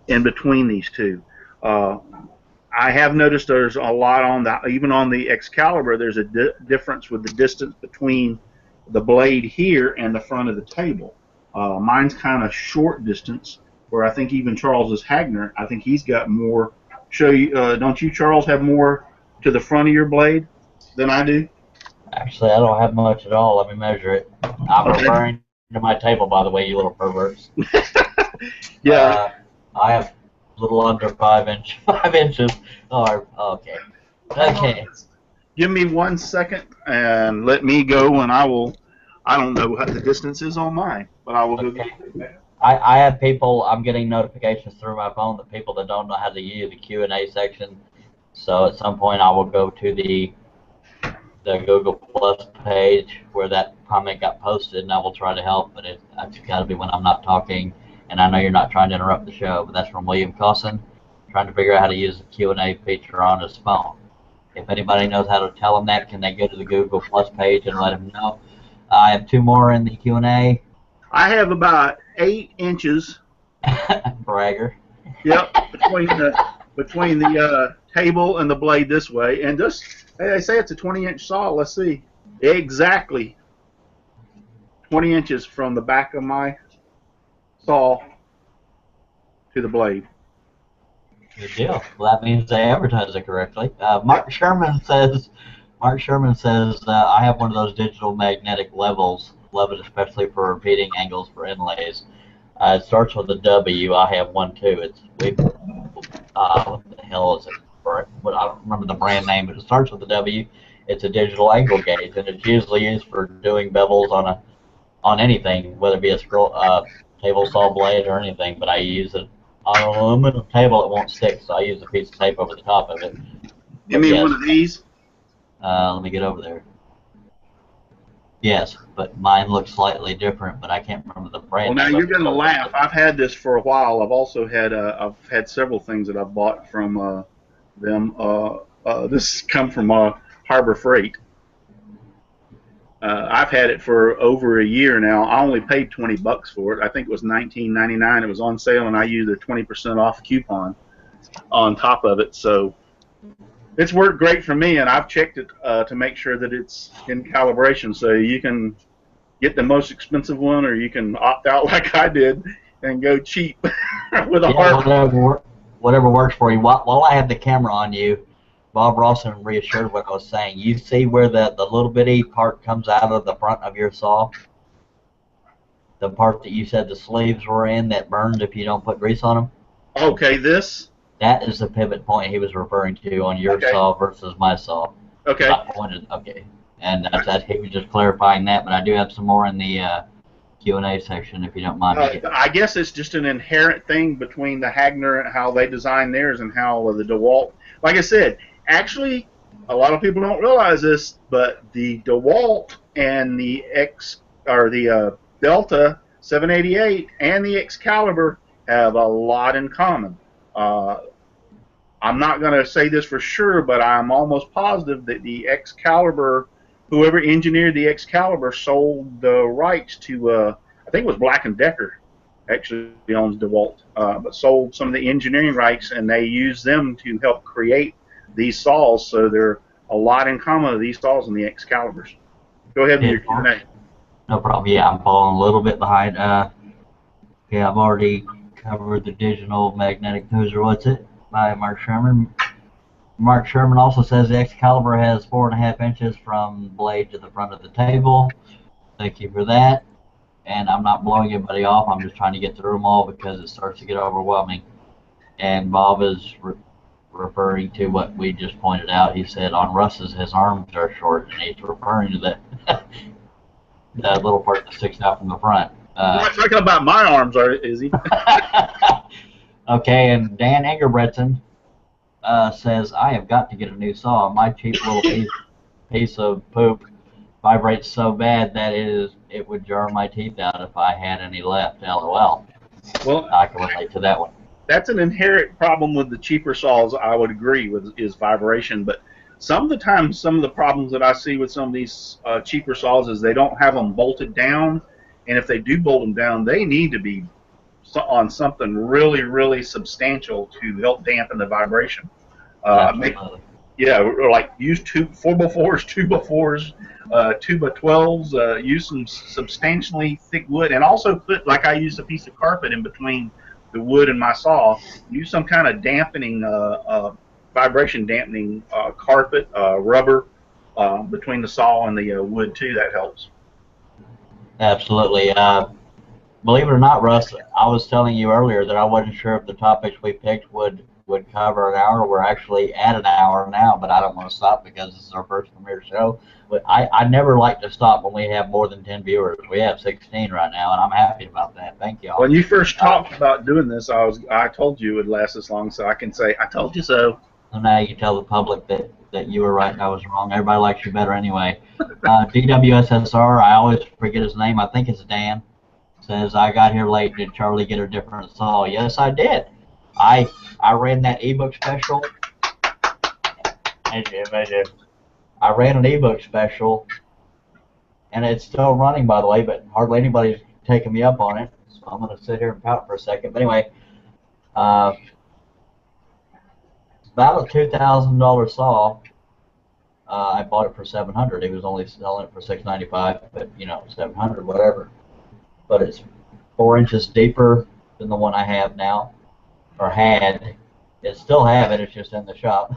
in between these two. I have noticed there's a lot on even on the Excalibur, there's a difference with the distance between the blade here and the front of the table. Mine's kind of short distance, where I think even Charles's Hagner, I think he's got more. Don't you, Charles, have more to the front of your blade than I do? Actually, I don't have much at all. Let me measure it. I'm referring to my table, by the way, you little perverts. Yeah. I have a little under 5 inches. Oh, okay. Okay. Give me 1 second and let me go, and I don't know what the distance is on mine, but I will go get it. I have people, I'm getting notifications through my phone that people that don't know how to use the Q&A section. So at some point I will go to the Google Plus page where that comment got posted, and I will try to help, but it's got to be when I'm not talking. And I know you're not trying to interrupt the show, but that's from William Cosson, trying to figure out how to use the Q&A feature on his phone. If anybody knows how to tell him that, can they go to the Google Plus page and let him know? I have 2 more in the Q&A. I have about 8 inches. Bragger. Yep, between the table and the blade this way, and just they say it's a 20-inch saw. Let's see, exactly 20 inches from the back of my saw to the blade. Good deal. Well, that means they advertise it correctly. Mark Sherman says, I have one of those digital magnetic levels, love it especially for repeating angles for inlays. It starts with a W. I have one too. What the hell is it? I don't remember the brand name, but it starts with a W. It's a digital angle gauge, and it's usually used for doing bevels on anything, whether it be a table saw blade or anything. But I use it on an aluminum table. It won't stick, so I use a piece of tape over the top of it. Give me one of these. Let me get over there. Yes, but mine looks slightly different, but I can't remember the Well, brand now name of you're it. gonna laugh. I've had this for a while. I've had several things that I've bought from them. This come from Harbor Freight. I've had it for over a year now. I only paid $20 for it. I think it was 19.99. It was on sale, and I used a 20% off coupon on top of it. So it's worked great for me, and I've checked it to make sure that it's in calibration. So you can get the most expensive one, or you can opt out like I did and go cheap with a Yeah, Harbor. whatever works for you. While I had the camera on you, Bob Rawson reassured what I was saying. You see where the little bitty part comes out of the front of your saw? The part that you said the sleeves were in that burned if you don't put grease on them? Okay, this. That is the pivot point he was referring to on your Okay. saw versus my saw. Okay. I pointed, okay. And he was just clarifying that, but I do have some more in the Q&A section if you don't mind. I guess it's just an inherent thing between the Hagner and how they design theirs and how the DeWalt. Like I said, actually, a lot of people don't realize this, but the DeWalt and the Delta 788 and the Excalibur have a lot in common. I'm not going to say this for sure, but I'm almost positive that the Excalibur, whoever engineered the Excalibur, sold the rights to, I think it was Black & Decker, actually owns DeWalt, but sold some of the engineering rights, and they used them to help create these saws. So they're a lot in common with these saws and the Excaliburs. Go ahead with your Q&A. No problem. Yeah, I'm falling a little bit behind. Yeah, I've already covered the digital magnetic Hoosier What's It by Mark Sherman. Mark Sherman also says the Excalibur has 4.5 inches from blade to the front of the table. Thank you for that. And I'm not blowing anybody off. I'm just trying to get through them all because it starts to get overwhelming. And Bob is referring to what we just pointed out. He said on Russ's his arms are short, and he's referring to the little part that sticks out from the front. You're not talking about my arms, is he? Okay, and Dan Engerbretson says, I have got to get a new saw. My cheap little piece of poop vibrates so bad that it would jar my teeth out if I had any left. LOL. Well, I can relate to that one. That's an inherent problem with the cheaper saws, I would agree with, is vibration. But some of the times, some of the problems that I see with some of these cheaper saws is they don't have them bolted down. And if they do bolt them down, they need to be on something really, really substantial to help dampen the vibration. Yeah, like use 4x4s, 2x4s, 2x12s. Use some substantially thick wood, and also put, like I used a piece of carpet in between the wood and my saw. Use some kind of dampening, vibration dampening carpet, rubber between the saw and the wood too. That helps. Absolutely. Believe it or not, Russ, I was telling you earlier that I wasn't sure if the topics we picked would cover an hour. We're actually at an hour now, but I don't want to stop because this is our first premiere show. But I never like to stop when we have more than 10 viewers. We have 16 right now, and I'm happy about that. Thank y'all. When you first talked about doing this, I told you it would last this long, so I can say I told you so. So now you tell the public that you were right and I was wrong. Everybody likes you better anyway. DWSSR, I always forget his name. I think it's Dan. Says, I got here late. Did Charlie get a different saw? Yes, I did. I ran that ebook special. I ran an ebook special, and it's still running, by the way, but hardly anybody's taking me up on it. So I'm going to sit here and pout for a second. But anyway, about a $2,000 saw. I bought it for $700. He was only selling it for $695, but you know, $700, whatever. But it's 4 inches deeper than the one I have now, or had. It still have it. It's just in the shop.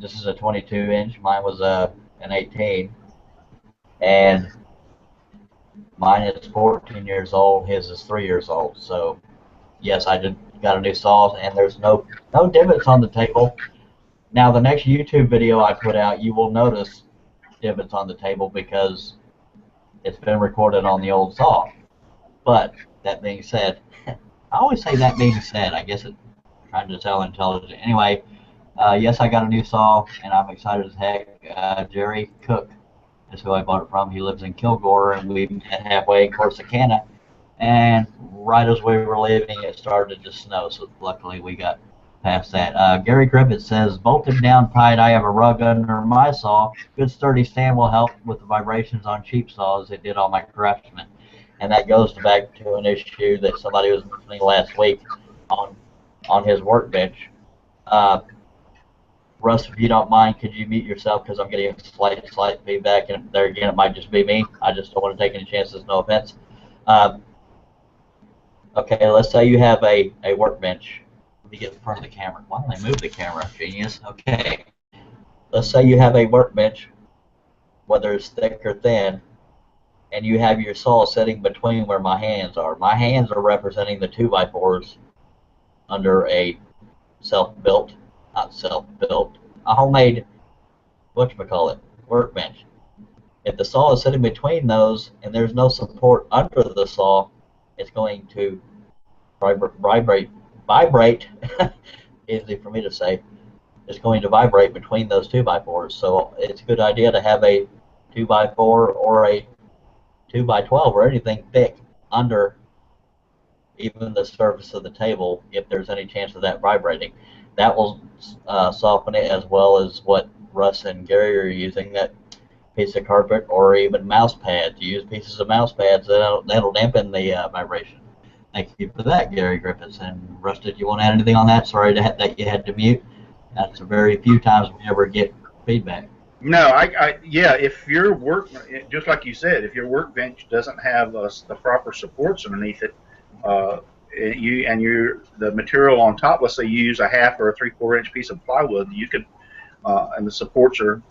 This is a 22-inch. Mine was an 18, and mine is 14 years old. His is 3 years old. So, yes, I got a new saw, and there's no divots on the table. Now, the next YouTube video I put out, you will notice divots on the table because it's been recorded on the old saw. But that being said, I always say that being said. I guess it's trying to sound intelligent. Anyway, yes, I got a new saw, and I'm excited as heck. Jerry Cook is who I bought it from. He lives in Kilgore, and we met halfway in Corsicana. And right as we were leaving, it started to snow, so luckily we got past that. Gary Griffith says, bolted down tight, I have a rug under my saw. Good sturdy stand will help with the vibrations on cheap saws. It did all my Craftsman. And that goes back to an issue that somebody was mentioning last week on his workbench. Russ, if you don't mind, could you mute yourself, because I'm getting slight feedback, and there again, it might just be me. I just don't want to take any chances, no offense. Okay, let's say you have a workbench. Let me get in front of the camera. Why don't I move the camera, genius? Okay. Let's say you have a workbench, whether it's thick or thin, and you have your saw sitting between where my hands are. My hands are representing the 2x4s under a self-built, not self-built, a homemade, whatchamacallit, workbench. If the saw is sitting between those and there's no support under the saw, it's going to vibrate, easy for me to say, it's going to vibrate between those 2x4s. So it's a good idea to have a 2x4 or a 2x12 or anything thick under even the surface of the table if there's any chance of that vibrating. That will soften it, as well as what Russ and Gary are using, that piece of carpet or even mouse pads. You use pieces of mouse pads, that'll dampen the vibration. Thank you for that, Gary Griffiths. And Russ, did you want to add anything on that? Sorry that you had to mute. That's a very few times we ever get feedback. No, yeah, if your just like you said, if your workbench doesn't have the proper supports underneath it, the material on top, let's say you use a 1/2 or a 3/4 inch piece of plywood, you could, and the supports are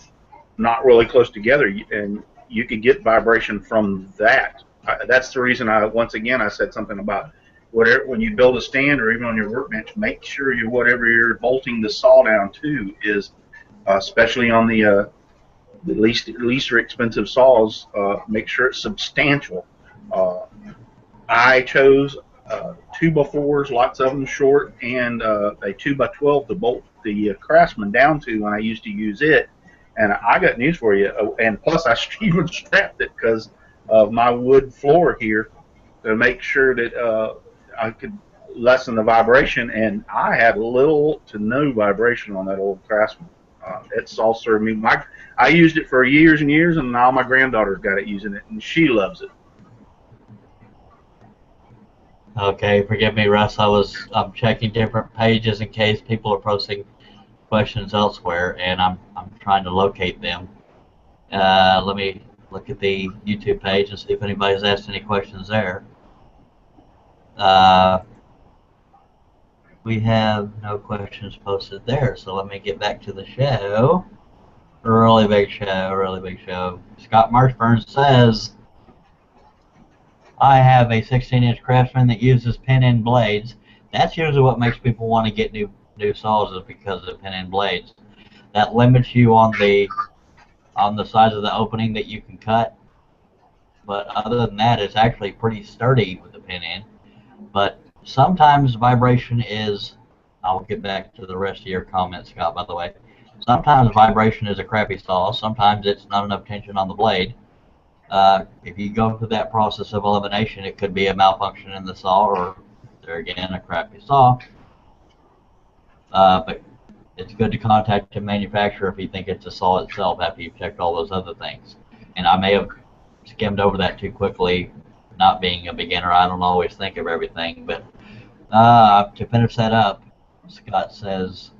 not really close together, and you could get vibration from that. That's the reason once again I said something about when you build a stand or even on your workbench, make sure whatever you're bolting the saw down to is, especially on the least expensive saws, make sure it's substantial. I chose 2x4s, lots of them short, and a 2x12 to bolt the Craftsman down to when I used to use it. And I got news for you. And plus, I even strapped it because of my wood floor here to make sure that I could lessen the vibration. And I had little to no vibration on that old Craftsman. It's all served me. I used it for years and years, and now my granddaughter's got it using it, and she loves it. Okay, forgive me, Russ. I'm checking different pages in case people are posting questions elsewhere, and I'm trying to locate them. Let me look at the YouTube page and see if anybody's asked any questions there. We have no questions posted there, so let me get back to the show. Really big show. Scott Marshburn says, I have a 16-inch Craftsman that uses pin-in blades. That's usually what makes people want to get new saws, is because of pin-in blades. That limits you on the size of the opening that you can cut. But other than that, it's actually pretty sturdy with the pin-in. But sometimes vibration is, I'll get back to the rest of your comments, Scott, by the way. Sometimes vibration is a crappy saw. Sometimes it's not enough tension on the blade. If you go through that process of elimination, it could be a malfunction in the saw, or there again, a crappy saw. But it's good to contact the manufacturer if you think it's a saw itself after you've checked all those other things. And I may have skimmed over that too quickly, not being a beginner. I don't always think of everything. But to finish that up, Scott says,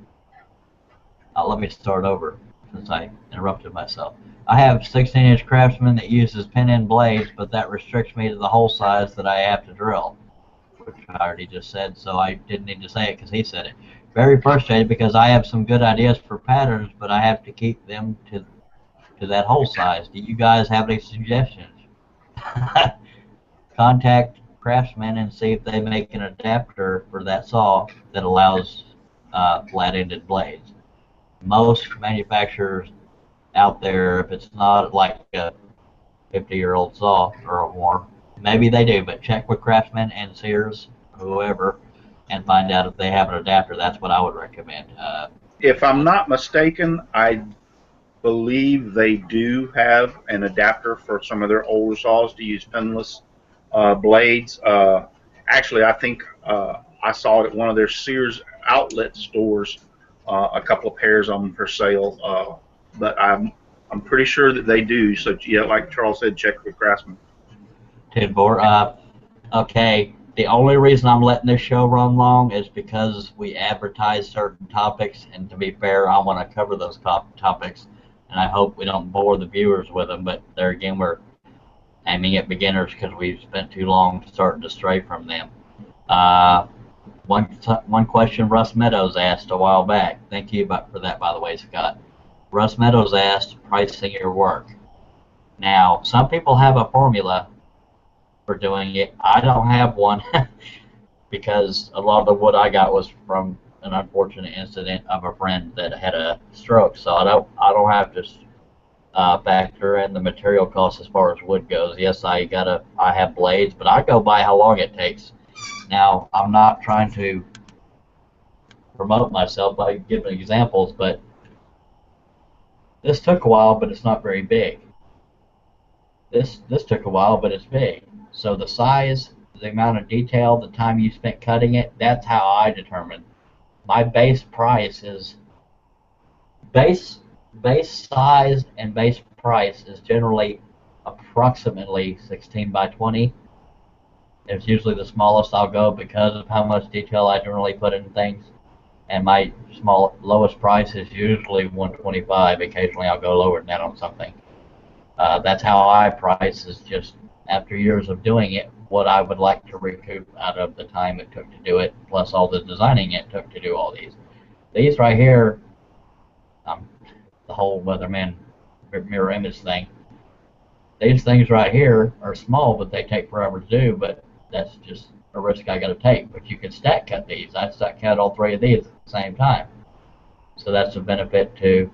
let me start over since I interrupted myself. I have 16-inch Craftsman that uses pin-in blades, but that restricts me to the hole size that I have to drill, which I already just said, so I didn't need to say it because he said it. Very frustrated because I have some good ideas for patterns, but I have to keep them to that hole size. Do you guys have any suggestions? Contact Craftsman and see if they make an adapter for that saw that allows flat-ended blades. Most manufacturers out there, if it's not like a 50-year-old saw or more, maybe they do, but check with Craftsman and Sears, whoever, and find out if they have an adapter. That's what I would recommend. If I'm not mistaken, believe they do have an adapter for some of their older saws to use pinless blades. Actually, I think I saw it at one of their Sears outlet stores, a couple of pairs of them for sale. But I'm pretty sure that they do. So yeah, like Charles said, check with Craftsman. Okay. The only reason I'm letting this show run long is because we advertise certain topics, and to be fair, I want to cover those topics, and I hope we don't bore the viewers with them. But there again, we're aiming at beginners because we've spent too long starting to stray from them. Uh, one question Russ Meadows asked a while back. Thank you for that, by the way, Scott. Russ Meadows asked pricing your work. Now, some people have a formula for doing it. I don't have one because a lot of the wood I got was from an unfortunate incident of a friend that had a stroke. So I don't have to factor in the material costs as far as wood goes. Yes, I have blades, but I go by how long it takes. Now, I'm not trying to promote myself by giving examples, but this took a while, but it's not very big. This took a while, but it's big. So the size, the amount of detail, the time you spent cutting it, that's how I determine. My base price is base size and base price is generally approximately 16 by 20. It's usually the smallest I'll go because of how much detail I generally put in things. And my lowest price is usually 125. Occasionally I'll go lower than that on something. That's how I price, is just after years of doing it, what I would like to recoup out of the time it took to do it, plus all the designing it took to do all these. These right here, the whole weatherman mirror image thing, these things right here are small, but they take forever to do, but that's just a risk I got to take. But you can stack cut these. I stack cut all three of these at the same time. So that's a benefit to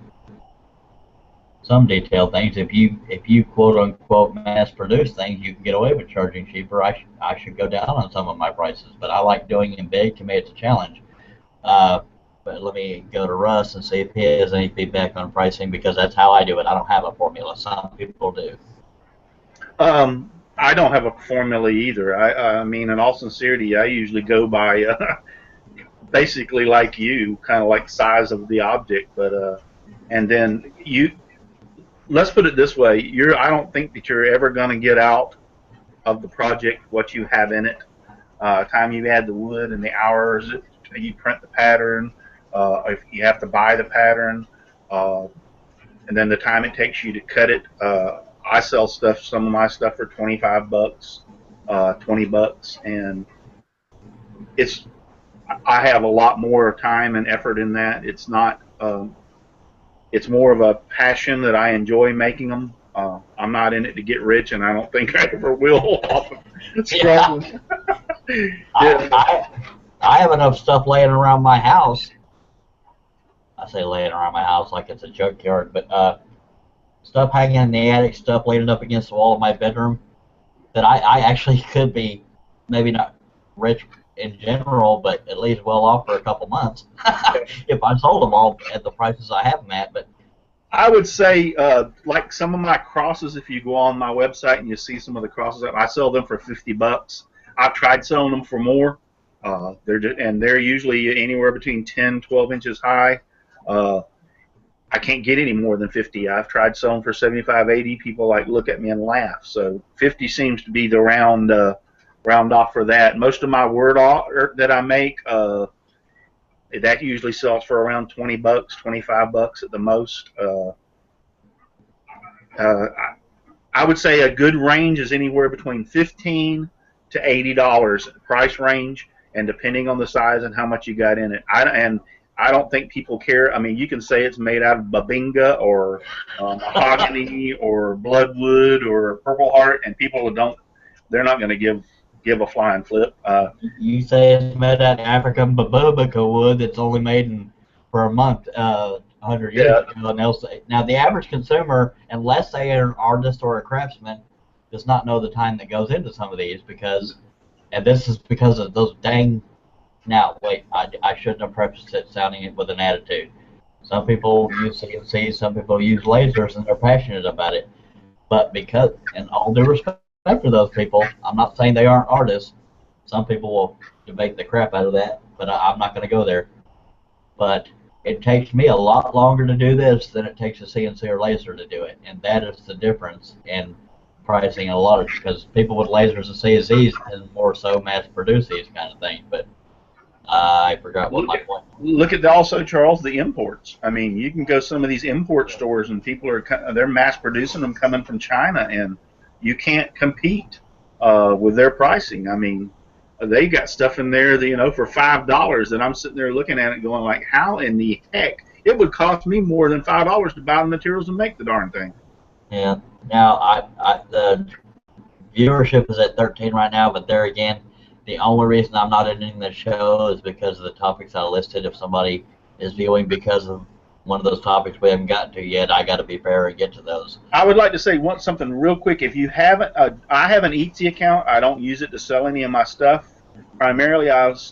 some detailed things. If you quote unquote mass produce things, you can get away with charging cheaper. I should go down on some of my prices, but I like doing it big. To me, it's a challenge. But let me go to Russ and see if he has any feedback on pricing, because that's how I do it. I don't have a formula. Some people do. I don't have a formula either. I mean, in all sincerity, I usually go by basically like you, kind of like size of the object, but and then let's put it this way: I don't think that you're ever going to get out of the project what you have in it. Time you add the wood and the hours you print the pattern, if you have to buy the pattern, and then the time it takes you to cut it. I sell stuff. Some of my stuff for $25, $20, and I have a lot more time and effort in that. It's not. It's more of a passion that I enjoy making them. I'm not in it to get rich, and I don't think I ever will. Yeah. Yeah. I have enough stuff laying around my house. I say laying around my house like it's a junkyard, but stuff hanging in the attic, stuff laying up against the wall of my bedroom, that I actually could be maybe not rich in general, but at least well off for a couple months if I sold them all at the prices I have them at. But I would say, like some of my crosses, if you go on my website and you see some of the crosses, I sell them for $50. I've tried selling them for more. They're usually anywhere between 10, 12 inches high. I can't get any more than 50. I've tried selling for 75, 80. People look at me and laugh. So 50 seems to be the round off for that. Most of my word art that I make, that usually sells for around $20, $25 at the most. I would say a good range is anywhere between $15 to $80 price range, and depending on the size and how much you got in it. I don't think people care. I mean, you can say it's made out of babinga or mahogany or bloodwood or purple heart, and people they're not going to give a flying flip. You say it's made out of African babubica wood that's only made for a month, 100 years ago. And they'll say, now the average consumer, unless they are an artist or a craftsman, does not know the time that goes into some of these, and this is because of those dang. Now, wait, I shouldn't have prefaced it sounding it with an attitude. Some people use CNC, some people use lasers, and they're passionate about it. But because, and all due respect to those people, I'm not saying they aren't artists. Some people will debate the crap out of that, but I'm not going to go there. But it takes me a lot longer to do this than it takes a CNC or laser to do it, and that is the difference in pricing a lot of, because people with lasers and CNCs can more so mass produce these kind of things. But I forgot what Look my at point was. look at also, Charles, the imports. I mean, you can go some of these import stores and people they're mass producing them coming from China, and you can't compete with their pricing. I mean, they got stuff in there that for $5 that I'm sitting there looking at it going like, how in the heck it would cost me more than $5 to buy the materials and make the darn thing. Yeah. Now, the viewership is at 13 right now, but there again, the only reason I'm not ending the show is because of the topics I listed. If somebody is viewing because of one of those topics we haven't gotten to yet, I got to be fair and get to those. I would like to say something real quick. If you haven't, I have an Etsy account. I don't use it to sell any of my stuff. Primarily,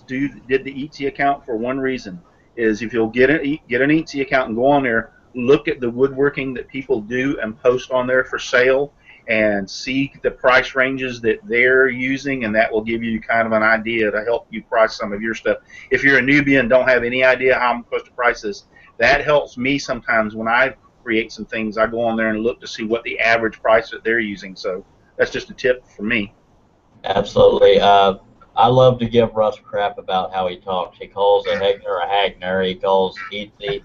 did the Etsy account for one reason: is if you'll get an Etsy account and go on there, look at the woodworking that people do and post on there for sale, and see the price ranges that they're using, and that will give you kind of an idea to help you price some of your stuff. If you're a newbie and don't have any idea how I'm supposed to price this, that helps me sometimes when I create some things. I go on there and look to see what the average price that they're using. So that's just a tip for me. Absolutely. I love to give Russ crap about how he talks. He calls a Hegner a Hagner. He calls Etsy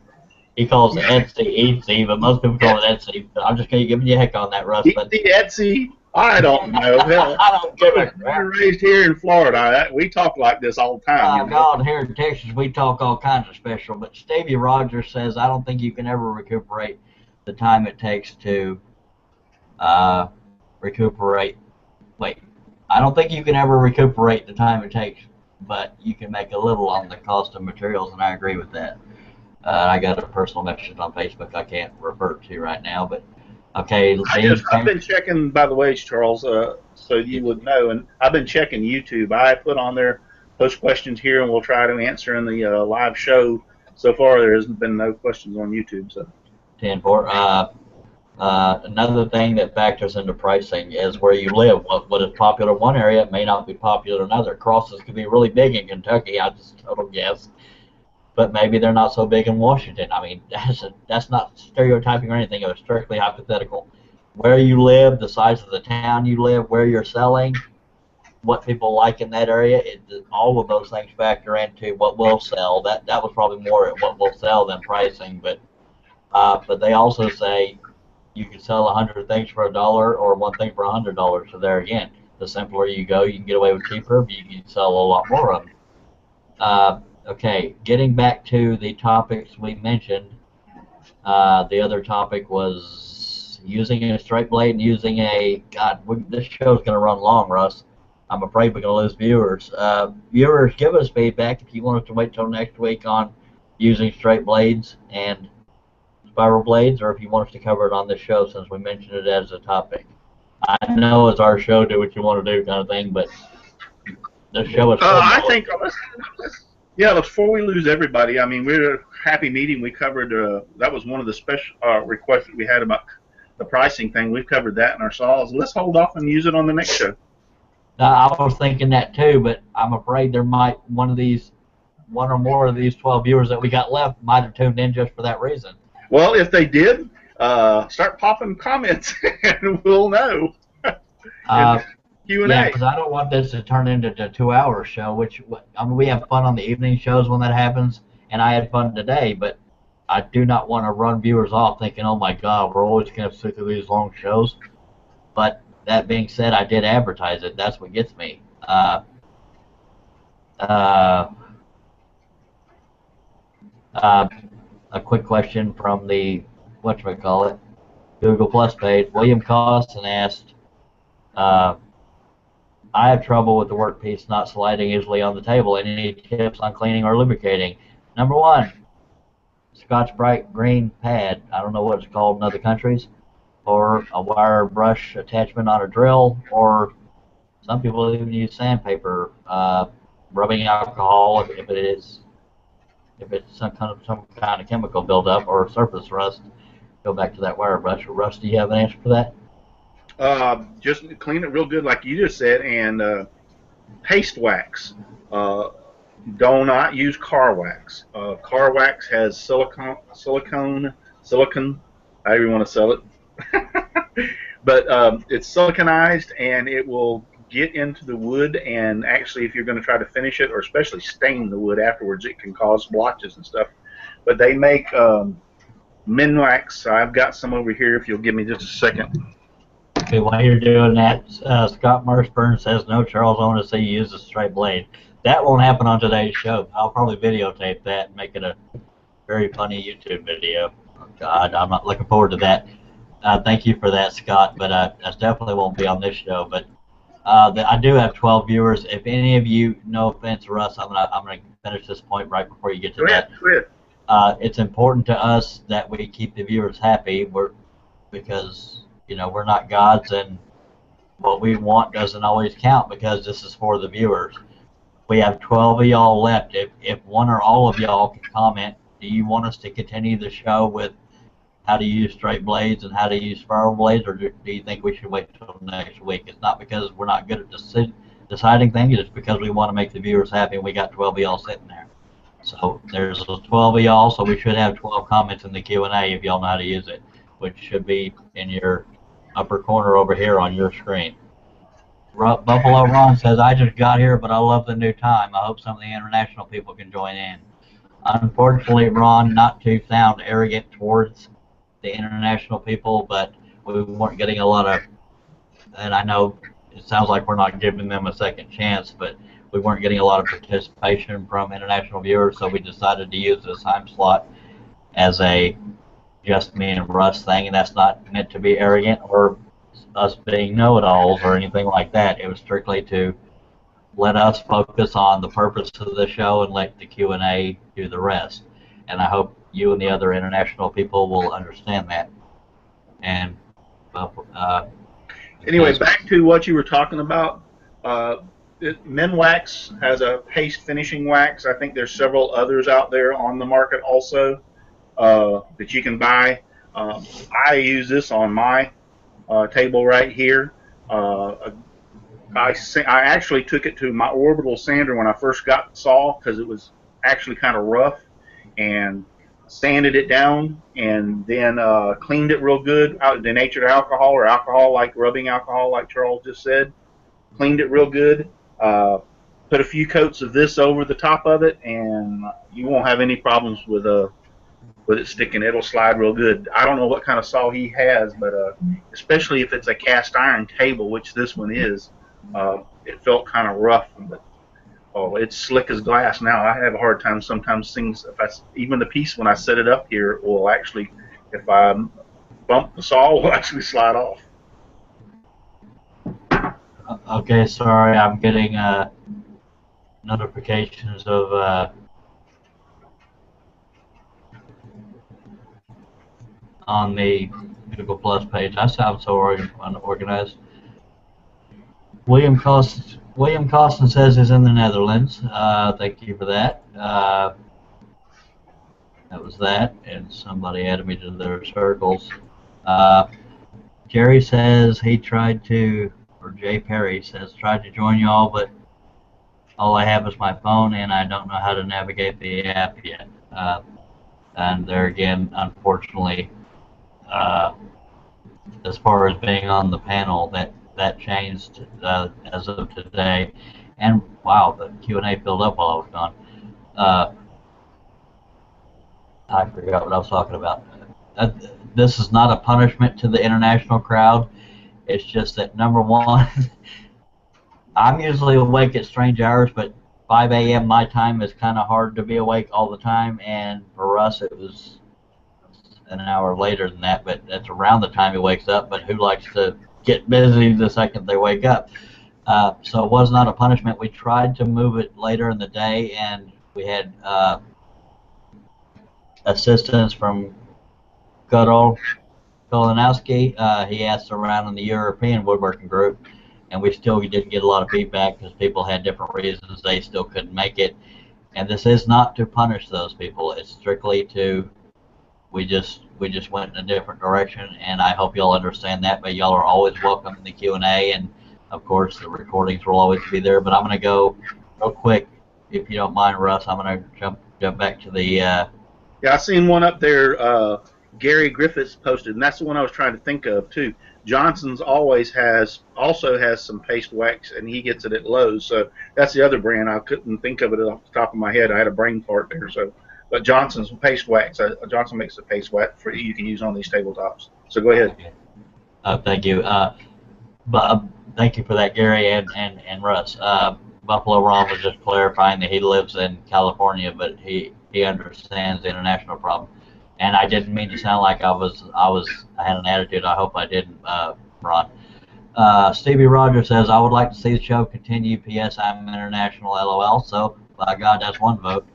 Etsy, but most people call it Etsy. But I'm just going to give you a heck on that, Russ. But The Etsy, I don't know. Hell, I don't give a we were crap. raised here in Florida. We talk like this all the time. God, here in Texas, we talk all kinds of special. But Stevie Rogers says, I don't think you can ever recuperate the time it takes to uh, recuperate. Wait, I don't think you can ever recuperate the time it takes, but you can make a little on the cost of materials, and I agree with that. I got a personal message on Facebook I can't refer to right now, but okay, I've been checking, by the way, Charles, so you would know, and I've been checking YouTube. I put on there post questions here, and we'll try to answer in the live show. So far, there hasn't been no questions on YouTube. So 10-4. Another thing that factors into pricing is where you live. What is popular in one area may not be popular in another. Crosses could be really big in Kentucky, I just total guess, but maybe they're not so big in Washington. I mean, that's not stereotyping or anything. It was strictly hypothetical. Where you live, the size of the town you live, where you're selling, what people like in that area, all of those things factor into what will sell. That was probably more at what will sell than pricing, but they also say you can sell 100 things for $1 or one thing for $100. So there again, the simpler you go, you can get away with cheaper, but you can sell a lot more of them. Okay, getting back to the topics we mentioned, the other topic was using a straight blade and using a, God, this show's going to run long, Russ. I'm afraid we're going to lose viewers. Viewers, give us feedback if you want us to wait till next week on using straight blades and spiral blades, or if you want us to cover it on this show since we mentioned it as a topic. I know it's our show, do what you want to do kind of thing, but the show is full. I think yeah. Before we lose everybody, I mean, we're a happy meeting. We covered that was one of the special requests that we had about the pricing thing. We've covered that in our saws. Let's hold off and use it on the next show. I was thinking that too, but I'm afraid there might one or more of these 12 viewers that we got left might have tuned in just for that reason. Well, if they did, start popping comments and we'll know. Q&A. Yeah, because I don't want this to turn into a 2-hour show, which, I mean, we have fun on the evening shows when that happens, and I had fun today, but I do not want to run viewers off thinking, oh my God, we're always going to sit through these long shows. But that being said, I did advertise it. That's what gets me. A quick question from the, whatchamacallit, Google Plus page. William Costin asked, I have trouble with the workpiece not sliding easily on the table. Any tips on cleaning or lubricating? Number one, Scotch Brite green pad. I don't know what it's called in other countries. Or a wire brush attachment on a drill. Or some people even use sandpaper. Rubbing alcohol if it is if it's some kind of chemical buildup or surface rust, go back to that wire brush. Russ, do you have an answer for that? Just clean it real good, like you just said, and paste wax. Do not use car wax. Car wax has silicone, however you want to sell it. But it's siliconized, and it will get into the wood, and actually if you're going to try to finish it, or especially stain the wood afterwards, it can cause blotches and stuff. But they make Minwax. I've got some over here if you'll give me just a second. Okay, while you're doing that, Scott Marshburn says, no, Charles, I want to see you use a straight blade. That won't happen on today's show. I'll probably videotape that and make it a very funny YouTube video. Oh, God, I'm not looking forward to that. Thank you for that, Scott, but that definitely won't be on this show. But I do have 12 viewers. If any of you, no offense, Russ, I'm gonna finish this point right before you get to that. Go ahead. It's important to us that we keep the viewers happy. Because we're not gods, and what we want doesn't always count because this is for the viewers. We have 12 of y'all left. If one or all of y'all can comment, do you want us to continue the show with how to use straight blades and how to use spiral blades, or do you think we should wait until next week? It's not because we're not good at deciding things, it's because we want to make the viewers happy, and we got 12 of y'all sitting there. So there's 12 of y'all, so we should have 12 comments in the Q&A if y'all know how to use it, which should be in your upper corner over here on your screen. Buffalo Ron says, I just got here, but I love the new time. I hope some of the international people can join in. Unfortunately, Ron, not to sound arrogant towards the international people, but we weren't getting a lot of, and I know it sounds like we're not giving them a second chance, but we weren't getting a lot of participation from international viewers, so we decided to use this time slot as a just me and Russ thing, and that's not meant to be arrogant or us being know-it-alls or anything like that. It was strictly to let us focus on the purpose of the show and let the Q&A do the rest. And I hope you and the other international people will understand that. And anyway, back to what you were talking about. Minwax has a paste finishing wax. I think there's several others out there on the market also that you can buy. I use this on my table right here. I actually took it to my orbital sander when I first got the saw because it was actually kind of rough, and sanded it down, and then cleaned it real good out denatured alcohol, or alcohol, like rubbing alcohol, like Charles just said. Cleaned it real good. Put a few coats of this over the top of it, and you won't have any problems with it sticking. It'll slide real good. I don't know what kind of saw he has, but especially if it's a cast iron table, which this one is, it felt kind of rough, but it's slick as glass now. I have a hard time sometimes things, even the piece when I set it up here will actually, if I bump the saw, will actually slide off. Okay, sorry, I'm getting notifications of on the Google Plus page. I sound so unorganized. William Costin says he's in the Netherlands. Thank you for that. That was that, and somebody added me to their circles. Jerry says he tried to, or Jay Perry says, tried to join y'all, but all I have is my phone, and I don't know how to navigate the app yet. And there again, unfortunately, as far as being on the panel, that changed as of today. And wow, the Q&A filled up while I was gone. I forgot what I was talking about. This is not a punishment to the international crowd. It's just that, number one, I'm usually awake at strange hours, but 5 a.m. my time is kind of hard to be awake all the time, and for us it was an hour later than that, but that's around the time he wakes up. But who likes to get busy the second they wake up? So it was not a punishment. We tried to move it later in the day, and we had assistance from good old Kolanowski. He asked around in the European woodworking group, and we still didn't get a lot of feedback because people had different reasons they still couldn't make it. And this is not to punish those people. It's strictly to we just went in a different direction, and I hope y'all understand that. But y'all are always welcome in the Q&A, and of course the recordings will always be there. But I'm gonna go real quick, if you don't mind, Russ. I'm gonna jump back to the. Yeah, I seen one up there. Gary Griffiths posted, and that's the one I was trying to think of too. Johnson's also has some paste wax, and he gets it at Lowe's. So that's the other brand. I couldn't think of it off the top of my head. I had a brain fart there. So, but Johnson's paste wax. Johnson makes the paste wax for you can use on these tabletops. So go ahead. Thank you. But thank you for that, Gary and Russ. Buffalo Ron was just clarifying that he lives in California, but he understands the international problem. And I didn't mean to sound like I had an attitude. I hope I didn't, Ron. Stevie Rogers says, I would like to see the show continue. P.S. I'm international, LOL. So, by God, that's one vote.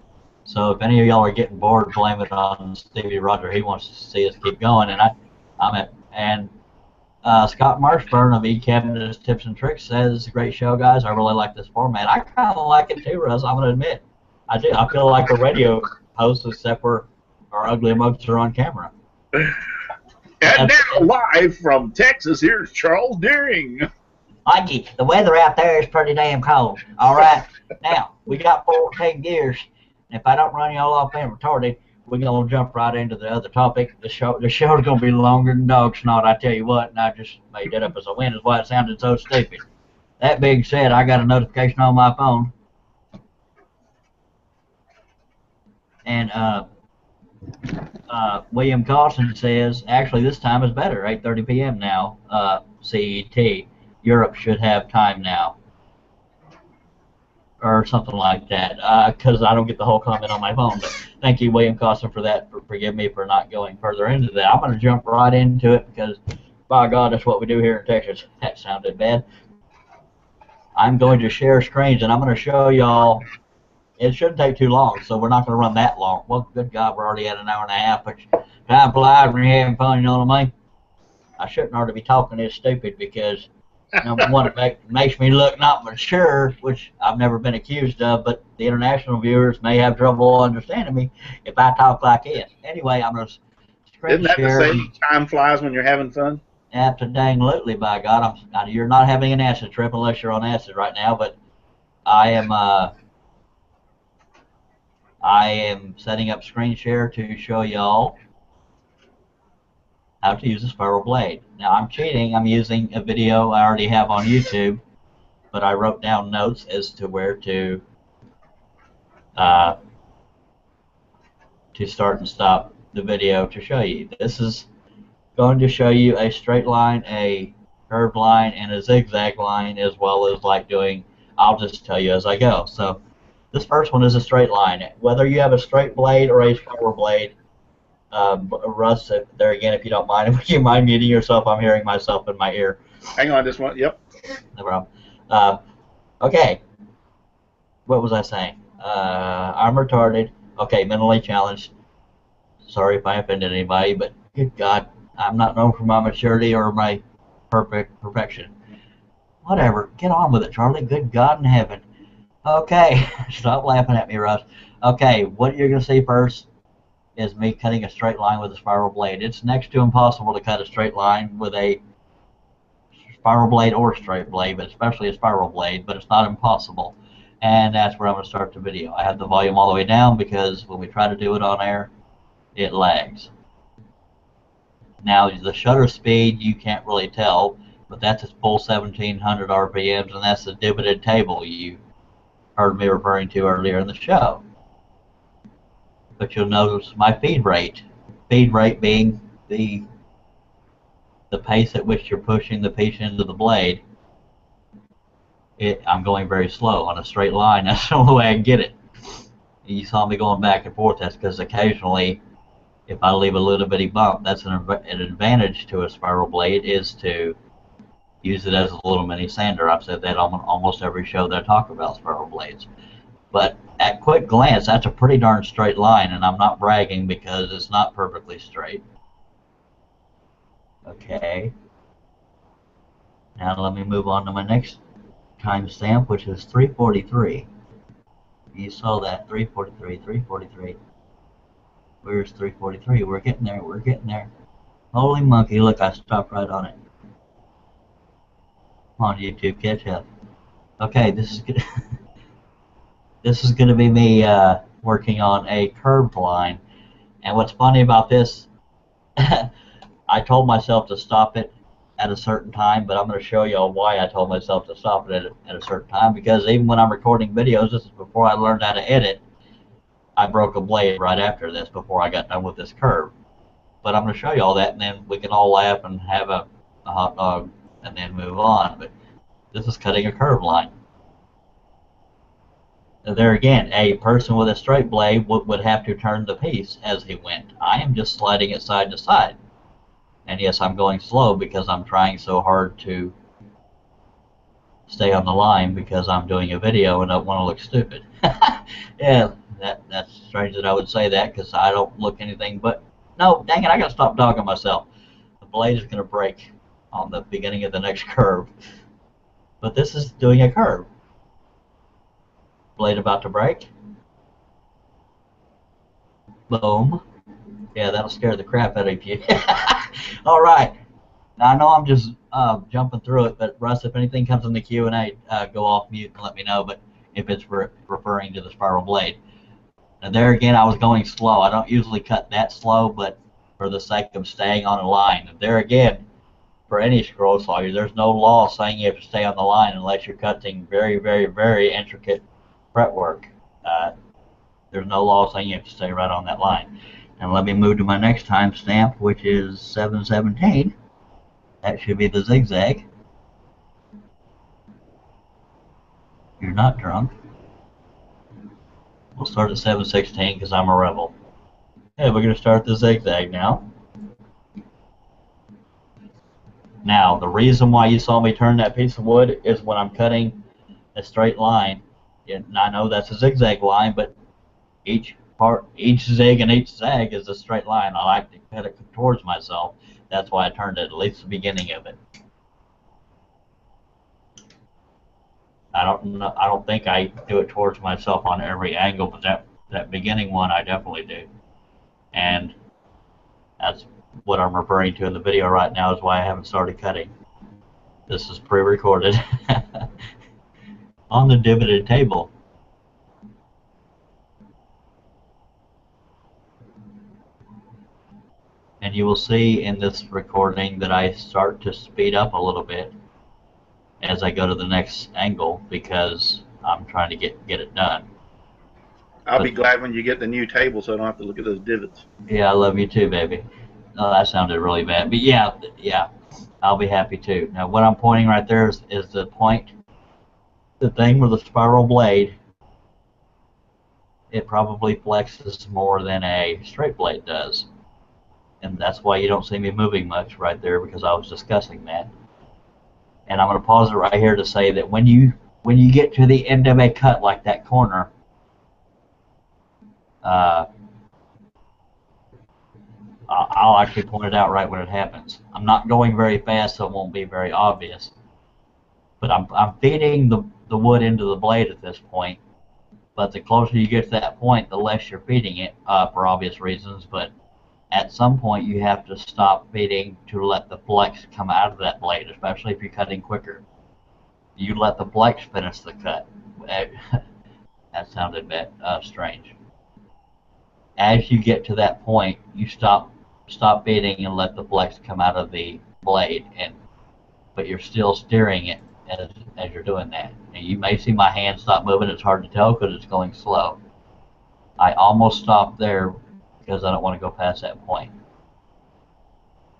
So if any of y'all are getting bored, blame it on Stevie Rogers. He wants to see us keep going. And Scott Marshburn of eCabinet Tips and Tricks says, great show, guys. I really like this format. I kind of like it too, Russ. I'm going to admit. I do. I feel like a radio host, except for our ugly mugs are on camera. And now, live from Texas, here's Charles Deering. Mikey, the weather out there is pretty damn cold. All right. Now, we got 14 gears. And if I don't run y'all off being retarded, we're going to jump right into the other topic. The show's going to be longer than dog snot, I tell you what. And I just made that up as I went. Is why it sounded so stupid. That being said, I got a notification on my phone. And William Carlson says, actually, this time is better, 8:30 p.m. now, CET. Europe should have time now. Or something like that, because I don't get the whole comment on my phone. But thank you, William Carlson, for that. Forgive me for not going further into that. I'm going to jump right into it because, by God, that's what we do here in Texas. That sounded bad. I'm going to share screens, and I'm going to show y'all. It shouldn't take too long, so we're not going to run that long. Well, good God, we're already at an hour and a half, but time flies when you're having fun, you know what I mean? I shouldn't hardly be talking this stupid because, number one, it makes me look not mature, which I've never been accused of, but the international viewers may have trouble understanding me if I talk like this. Anyway, I'm going to screen share. Isn't that share. the same time flies when you're having fun? Absolutely, by God. You're not having an acid trip unless you're on acid right now, but I am setting up screen share to show y'all how to use a spiral blade. Now I'm cheating. I'm using a video I already have on YouTube, but I wrote down notes as to where to start and stop the video to show you. This is going to show you a straight line, a curved line, and a zigzag line, as well as like doing, I'll just tell you as I go. So this first one is a straight line. Whether you have a straight blade or a spiral blade, Russ, there again, if you don't mind, if you mind muting yourself, I'm hearing myself in my ear. Hang on, just one. Yep. No problem. Okay. What was I saying? I'm retarded. Okay, mentally challenged. Sorry if I offended anybody, but good God, I'm not known for my maturity or my perfection. Whatever. Get on with it, Charlie. Good God in heaven. Okay, stop laughing at me, Russ. Okay, what you're going to see first is me cutting a straight line with a spiral blade. It's next to impossible to cut a straight line with a spiral blade or straight blade, but especially a spiral blade, but it's not impossible. And that's where I'm going to start the video. I have the volume all the way down because when we try to do it on air, it lags. Now, the shutter speed, you can't really tell, but that's a full 1700 RPMs, and that's the divoted table you heard me referring to earlier in the show. But you'll notice my feed rate being the pace at which you're pushing the piece into the blade. I'm going very slow on a straight line. That's the only way I can get it. You saw me going back and forth. That's because occasionally, if I leave a little bitty bump, that's an advantage to a spiral blade, is to use it as a little mini sander. I've said that on almost every show that I talk about spiral blades. But at quick glance, that's a pretty darn straight line, and I'm not bragging because it's not perfectly straight. Okay. Now let me move on to my next timestamp, which is 3:43. You saw that 343, 343. Where's 343? We're getting there. We're getting there. Holy monkey! Look, I stopped right on it. Come on, YouTube, catch up. Okay, this is good. This is going to be me working on a curved line. And what's funny about this, I told myself to stop it at a certain time, but I'm going to show you why I told myself to stop it at a certain time. Because even when I'm recording videos, this is before I learned how to edit, I broke a blade right after this before I got done with this curve. But I'm going to show you all that, and then we can all laugh and have a hot dog and then move on. But this is cutting a curved line. There again, a person with a straight blade would have to turn the piece as he went. I am just sliding it side to side. And yes, I'm going slow because I'm trying so hard to stay on the line because I'm doing a video and don't want to look stupid. Yeah, that's strange that I would say that because I don't look anything but... No, dang it, I got to stop dogging myself. The blade is going to break on the beginning of the next curve. But this is doing a curve. Blade about to break. Boom. Yeah, that'll scare the crap out of you. All right. Now, I know I'm just jumping through it, but Russ, if anything comes in the Q&A, go off mute and let me know. But if it's referring to the spiral blade. And there again, I was going slow. I don't usually cut that slow, but for the sake of staying on a line. And there again, for any scroll saw, there's no law saying you have to stay on the line unless you're cutting very, very, very intricate fretwork. There's no law saying you have to stay right on that line. And let me move to my next timestamp, which is 7:17. That should be the zigzag. You're not drunk. We'll start at 7:16 because I'm a rebel. Okay, we're going to start the zigzag now. Now, the reason why you saw me turn that piece of wood is when I'm cutting a straight line. And I know that's a zigzag line, but each zig and each zag is a straight line. I like to cut it towards myself. That's why I turned it, at least the beginning of it. I don't think I do it towards myself on every angle, but that beginning one I definitely do. And that's what I'm referring to in the video right now is why I haven't started cutting. This is pre-recorded on the divoted table. And you will see in this recording that I start to speed up a little bit as I go to the next angle because I'm trying to get it done. I'll be glad when you get the new table so I don't have to look at those divots. Yeah, I love you too, baby. Oh, that sounded really bad. But yeah, I'll be happy too. Now what I'm pointing right there is the point, the thing with the spiral blade, it probably flexes more than a straight blade does. And that's why you don't see me moving much right there because I was discussing that. And I'm going to pause it right here to say that when you get to the end of a cut like that corner, I'll actually point it out right when it happens. I'm not going very fast, so it won't be very obvious. But I'm feeding the wood into the blade at this point. But the closer you get to that point, the less you're feeding it for obvious reasons. But at some point, you have to stop feeding to let the flex come out of that blade, especially if you're cutting quicker. You let the flex finish the cut. That sounded bad, strange. As you get to that point, you stop feeding and let the flex come out of the blade, but you're still steering it as you're doing that. And you may see my hand stop moving. It's hard to tell because it's going slow. I almost stopped there because I don't want to go past that point.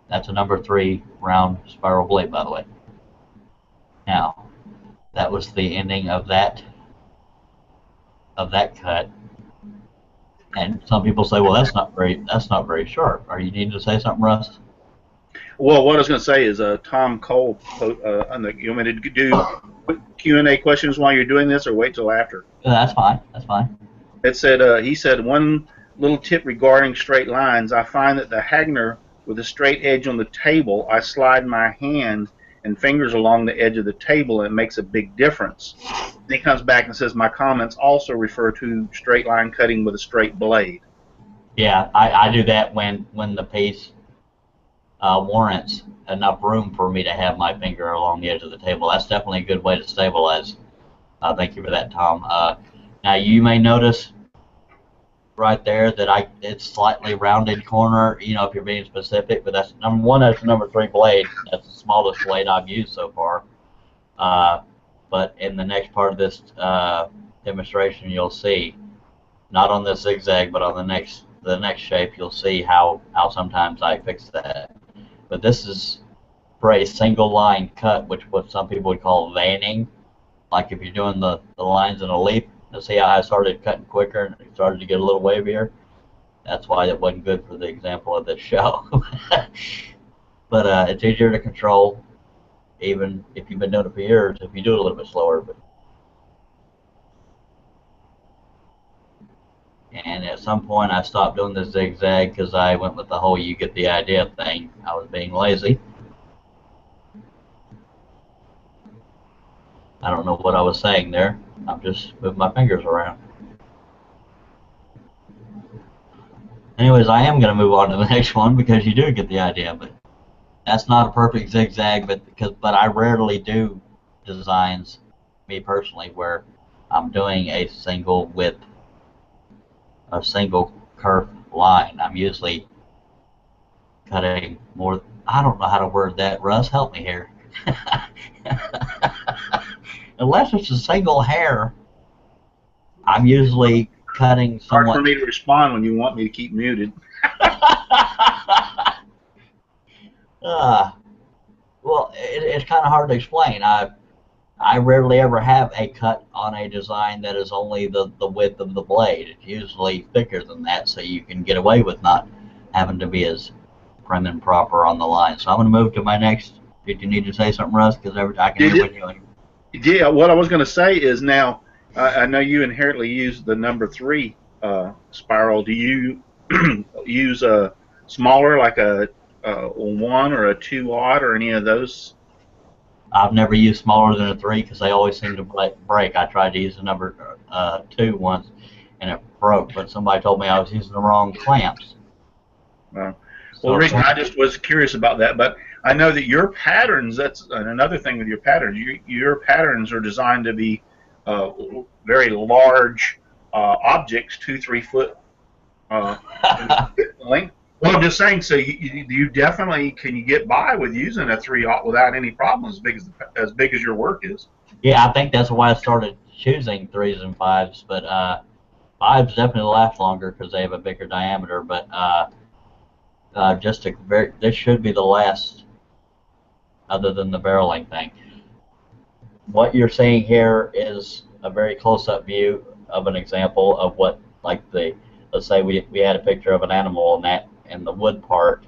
That's a number 3 round spiral blade, by the way. Now, that was the ending of that cut. And some people say, well, that's not very sharp. Are you needing to say something, Russ? Well, what I was going to say is Tom Cole, you want me to do Q&A questions while you're doing this or wait till after? That's fine. That's fine. It said, he said, one little tip regarding straight lines, I find that the Hagner with a straight edge on the table, I slide my hand and fingers along the edge of the table, and it makes a big difference. Then he comes back and says, my comments also refer to straight line cutting with a straight blade. Yeah, I do that when the piece warrants enough room for me to have my finger along the edge of the table. That's definitely a good way to stabilize. Thank you for that, Tom. Now you may notice right there that it's slightly rounded corner, you know, if you're being specific, but that's number one, that's the number 3 blade. That's the smallest blade I've used so far. But in the next part of this demonstration, you'll see, not on the zigzag, but on the next shape, you'll see how sometimes I fix that. But this is for a single line cut, which what some people would call veining. Like if you're doing the lines in a leaf, you see how I started cutting quicker and it started to get a little wavier? That's why it wasn't good for the example of this show. But it's easier to control, even if you've been doing it for years, if you do it a little bit slower. And at some point I stopped doing the zigzag because I went with the whole you get the idea thing. I was being lazy. I don't know what I was saying there. I'm just moving my fingers around. Anyways, I am going to move on to the next one because you do get the idea. But that's not a perfect zigzag, but I rarely do designs, me personally, where I'm doing a single width, a single curved line. I'm usually cutting more. I don't know how to word that. Russ, help me here. Unless it's a single hair, I'm usually cutting somewhat. Hard for me to respond when you want me to keep muted. Well, it's kind of hard to explain. I rarely ever have a cut on a design that is only the width of the blade. It's usually thicker than that, so you can get away with not having to be as prim and proper on the line. So I'm going to move to my next. Did you need to say something, Russ? Because I can hear what you're doing. Yeah, what I was going to say is now, I know you inherently use the number 3 spiral. Do you use a smaller, like a 1 or a 2/0 or any of those? I've never used smaller than a 3 because they always seem to break. I tried to use the number 2 once and it broke, but somebody told me I was using the wrong clamps. Well, the reason I just was curious about that, but I know that your patterns, that's another thing with your patterns, your patterns are designed to be very large objects, 2-3 foot length. Well, I'm just saying, so you definitely, can you get by with using a 3/0 without any problems as big as your work is? Yeah, I think that's why I started choosing 3s and 5s, but 5s definitely last longer because they have a bigger diameter, but this should be the last, other than the barreling thing. What you're seeing here is a very close-up view of an example of what, like let's say we had a picture of an animal, and the wood part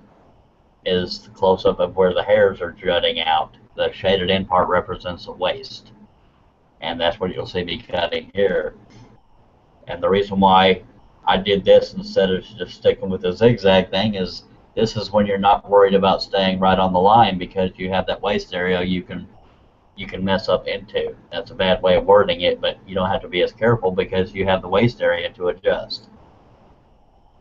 is the close-up of where the hairs are jutting out. The shaded in part represents the waist, and that's what you'll see me cutting here. And the reason why I did this instead of just sticking with the zigzag thing is this is when you're not worried about staying right on the line because you have that waist area you can mess up into. That's a bad way of wording it, but you don't have to be as careful because you have the waist area to adjust.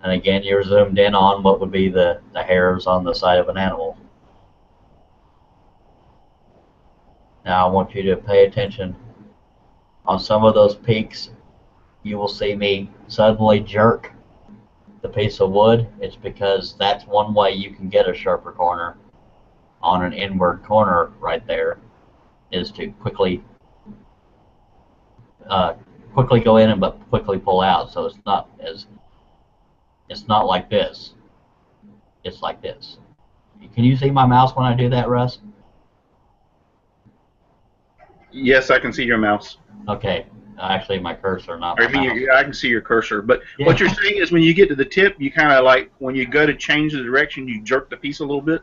And again, you're zoomed in on what would be the hairs on the side of an animal. Now I want you to pay attention. On some of those peaks, you will see me suddenly jerk the piece of wood. It's because that's one way you can get a sharper corner on an inward corner right there, is to quickly go in but quickly pull out. So it's not like this. It's like this. Can you see my mouse when I do that, Russ? Yes, I can see your mouse. Okay. Actually, my cursor, not my mouse. I can see your cursor. But yeah. What you're saying is when you get to the tip, you kind of like, when you go to change the direction, you jerk the piece a little bit?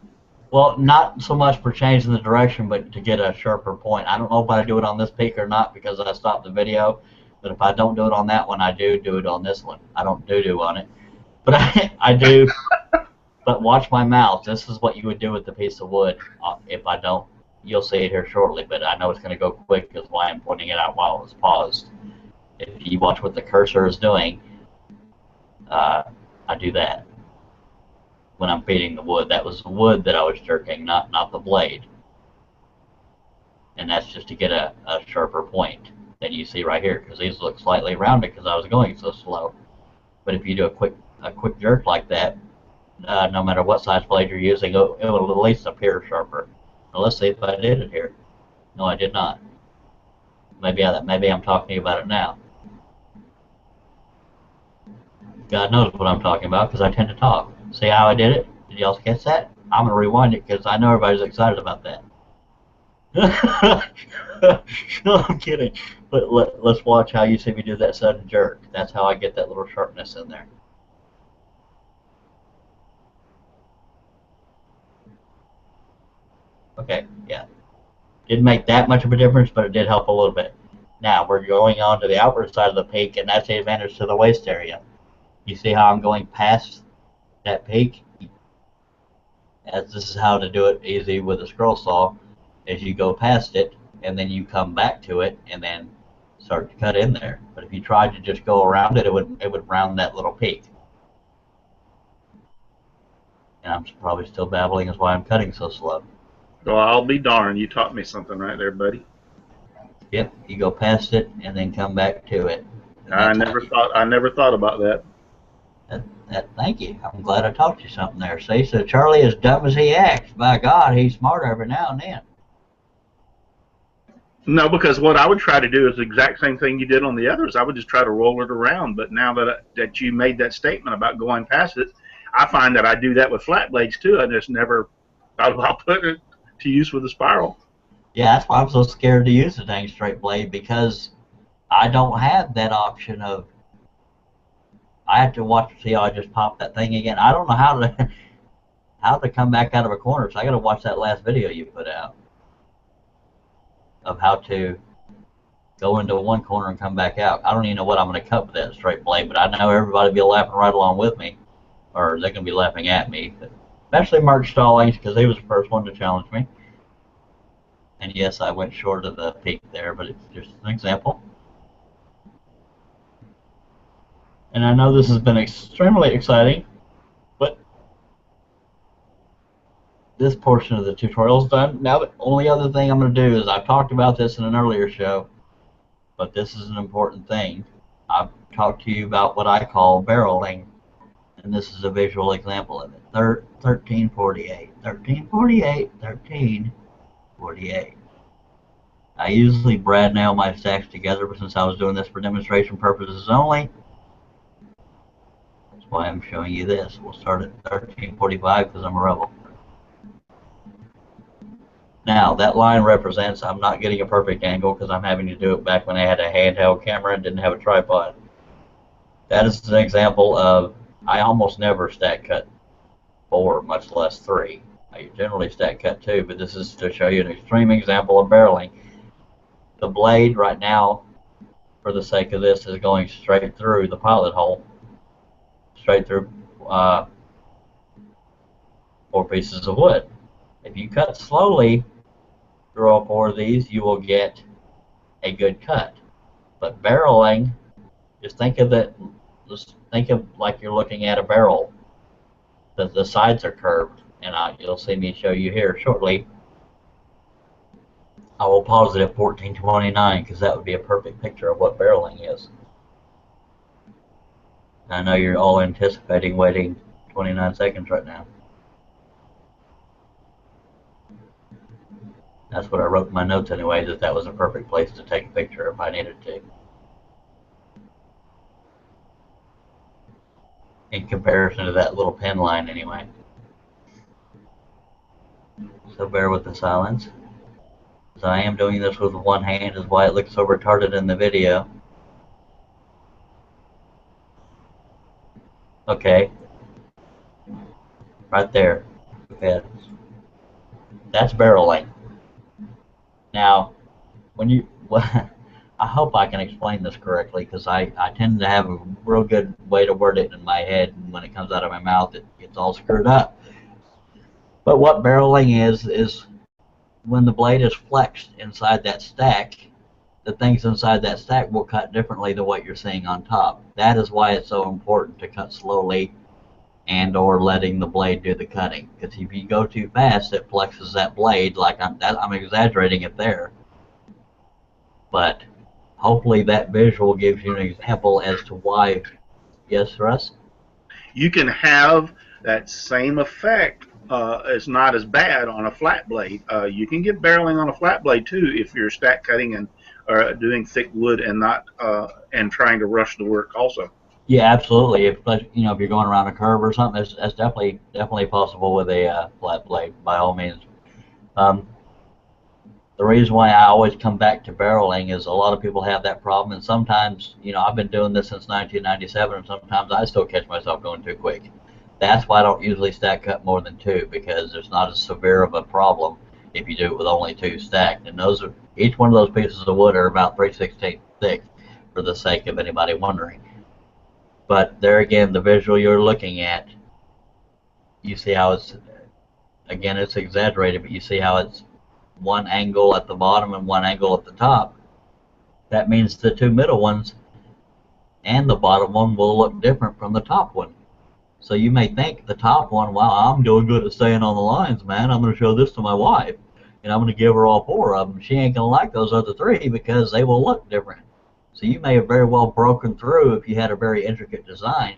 Well, not so much for changing the direction, but to get a sharper point. I don't know if I do it on this peak or not because I stopped the video. But if I don't do it on that one, I do it on this one. I don't do on it. But I do. But watch my mouth. This is what you would do with the piece of wood if I don't you'll see it here shortly, but I know it's going to go quick because why I'm pointing it out while it's paused. If you watch what the cursor is doing, I do that when I'm feeding the wood. That was the wood that I was jerking, not the blade. And that's just to get a sharper point than you see right here, because these look slightly rounded because I was going so slow. But if you do a quick jerk like that, no matter what size blade you're using, it will at least appear sharper. Now let's see if I did it here. No, I did not. Maybe I'm talking to you about it now. God knows what I'm talking about because I tend to talk. See how I did it? Did y'all catch that? I'm going to rewind it because I know everybody's excited about that. No, I'm kidding. But let's watch how you see me do that sudden jerk. That's how I get that little sharpness in there. Okay, yeah. Didn't make that much of a difference, but it did help a little bit. Now, we're going on to the outward side of the peak, and that's the advantage to the waist area. You see how I'm going past that peak? As this is how to do it easy with a scroll saw, is you go past it, and then you come back to it, and then start to cut in there. But if you tried to just go around it, it would round that little peak. And I'm probably still babbling, is why I'm cutting so slow. Well, I'll be darned. You taught me something right there, buddy. Yep, you go past it and then come back to it. I never thought about that. Thank you. I'm glad I taught you something there. See, so Charlie is dumb as he acts. By God, he's smart every now and then. No, because what I would try to do is the exact same thing you did on the others. I would just try to roll it around. But now that you made that statement about going past it, I find that I do that with flat blades too. I just never thought about putting it to use with a spiral. Yeah, that's why I'm so scared to use the dang straight blade, because I don't have that option of, I have to watch to see how I just pop that thing again. I don't know how to come back out of a corner, so I got to watch that last video you put out of how to go into one corner and come back out. I don't even know what I'm going to cut with that straight blade, but I know everybody will be laughing right along with me, or they're going to be laughing at me, especially Mark Stallings, because he was the first one to challenge me. And yes, I went short of the peak there, but it's just an example. And I know this has been extremely exciting, but this portion of the tutorial is done. Now the only other thing I'm going to do is, I've talked about this in an earlier show, but this is an important thing. I've talked to you about what I call barreling, and this is a visual example of it. 1348, 1348, 1348. I usually brad nail my stacks together, but since I was doing this for demonstration purposes only, that's why I'm showing you this. We'll start at 1345 because I'm a rebel. Now, that line represents I'm not getting a perfect angle because I'm having to do it back when I had a handheld camera and didn't have a tripod. That is an example of, I almost never stack cut 4, much less 3. I generally stack cut 2, but this is to show you an extreme example of barreling. The blade right now, for the sake of this, is going straight through the pilot hole, straight through 4 pieces of wood. If you cut slowly through all 4 of these, you will get a good cut. But barreling, just think of it like you're looking at a barrel. The sides are curved, and you'll see me show you here shortly. I will pause it at 1429 because that would be a perfect picture of what barreling is. I know you're all anticipating waiting 29 seconds right now. That's what I wrote in my notes anyway, that was a perfect place to take a picture if I needed to. In comparison to that little pen line anyway. So bear with the silence. So I am doing this with one hand, is why it looks so retarded in the video. Okay. Right there. Okay. That's barreling. Now, when you, I hope I can explain this correctly, because I tend to have a real good way to word it in my head, and when it comes out of my mouth, it gets all screwed up. But what barreling is when the blade is flexed inside that stack, the things inside that stack will cut differently than what you're seeing on top. That is why it's so important to cut slowly and or letting the blade do the cutting. Because if you go too fast, it flexes that blade. Like I'm exaggerating it there, but hopefully that visual gives you an example as to why. Yes, Russ? You can have that same effect. It's not as bad on a flat blade. You can get barreling on a flat blade too if you're stack cutting and or doing thick wood and not and trying to rush the work also. Yeah, absolutely. If if you're going around a curve or something, that's definitely possible with a flat blade by all means. Um, the reason why I always come back to barreling is a lot of people have that problem, and sometimes I've been doing this since 1997, and sometimes I still catch myself going too quick. That's why I don't usually stack cut more than two, because there's not as severe of a problem if you do it with only two stacked. And each one of those pieces of wood are about 3/16 thick, for the sake of anybody wondering. But there again, the visual you're looking at, you see how it's exaggerated, but you see how it's one angle at the bottom and one angle at the top. That means the two middle ones and the bottom one will look different from the top one. So you may think the top one, wow, I'm doing good at staying on the lines, man. I'm going to show this to my wife, and I'm going to give her all four of them. She ain't going to like those other three because they will look different. So you may have very well broken through, if you had a very intricate design,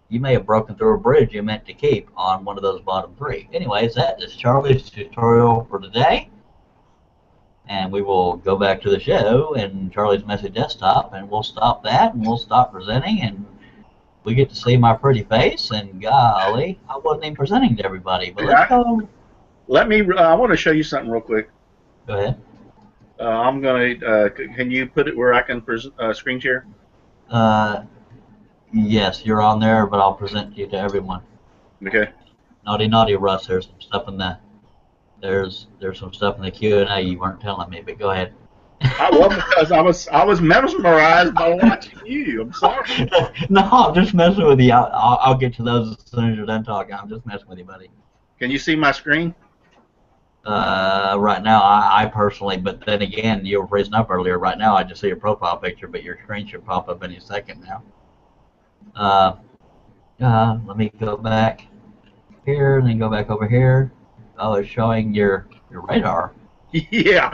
you may have broken through a bridge you meant to keep on one of those bottom three. Anyways, that is Charlie's tutorial for today. And we will go back to the show and Charlie's messy desktop, and we'll stop that, and we'll stop presenting, and we get to see my pretty face, and golly, I wasn't even presenting to everybody. But let's go. I want to show you something real quick. Go ahead. I'm going to, can you put it where I can screen share? Yes, you're on there, but I'll present you to everyone. Okay. Naughty, Russ. There's some stuff in there's some stuff in the Q&A you weren't telling me, but go ahead. Well, because I was mesmerized by watching you. I'm sorry. No, I'm just messing with you. I'll get to those as soon as you're done talking. I'm just messing with you, buddy. Can you see my screen? Right now, I personally, but then again, you were freezing up earlier. Right now, I just see your profile picture, but your screen should pop up any second now. Let me go back here, and then go back over here. Oh, it's showing your radar. Yeah.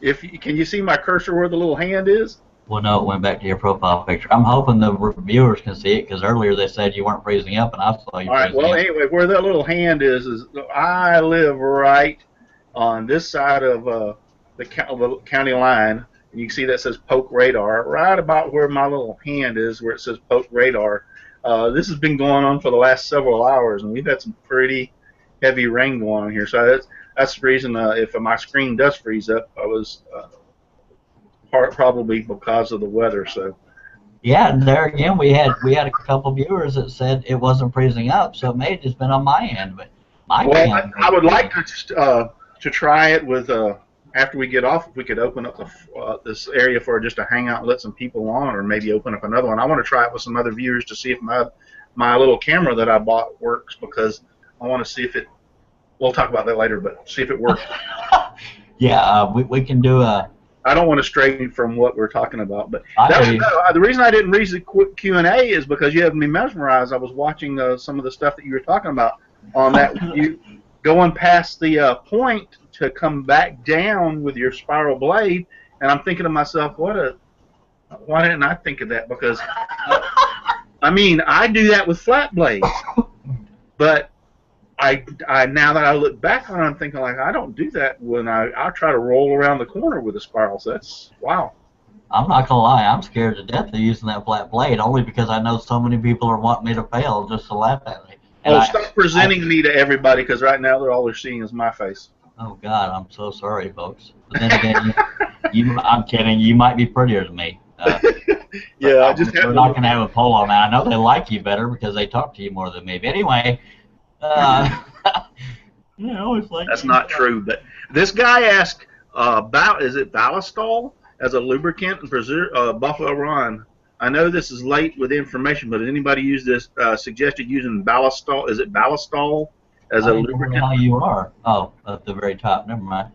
Can you see my cursor where the little hand is? Well, no, it went back to your profile picture. I'm hoping the viewers can see it, because earlier they said you weren't freezing up, and I saw you. All right. Well, anyway, where that little hand is I live right on this side of the county line, and you can see that says Poke Radar. Right about where my little hand is, where it says Poke Radar. This has been going on for the last several hours, and we've had some pretty heavy rain going on here. So that's the reason if my screen does freeze up, I was probably because of the weather. So yeah, and there again we had a couple viewers that said it wasn't freezing up, so it may have just been on my end. But I would like to try it with after we get off, if we could open up this area for just a hangout and let some people on, or maybe open up another one. I want to try it with some other viewers to see if my little camera that I bought works, because I want to see if it. We'll talk about that later, but see if it works. Yeah, we can do a. I don't want to stray from what we're talking about, but the reason I didn't read the quick Q&A is because you have me mesmerized. I was watching some of the stuff that you were talking about on that. You going past the point to come back down with your spiral blade, and I'm thinking to myself, why didn't I think of that? Because I mean, I do that with flat blades, but I now that I look back on it, I'm thinking, like, I don't do that when I try to roll around the corner with a spiral. So that's, wow. I'm not gonna lie, I'm scared to death of using that flat blade, only because I know so many people are wanting me to fail just to laugh at me. And stop presenting me to everybody, because right now all they're seeing is my face. Oh God, I'm so sorry, folks. But then again, I'm kidding. You might be prettier than me. Yeah, we're not gonna have a poll on that. I know they like you better because they talk to you more than me. But anyway. That's not true. But this guy asked about, is it Ballistol as a lubricant and preserve Buffalo Run? I know this is late with information, but did anybody use this suggested using Ballistol? Is it Ballistol as I a don't know where the lubricant. hell you are. Oh, at the very top. Never mind.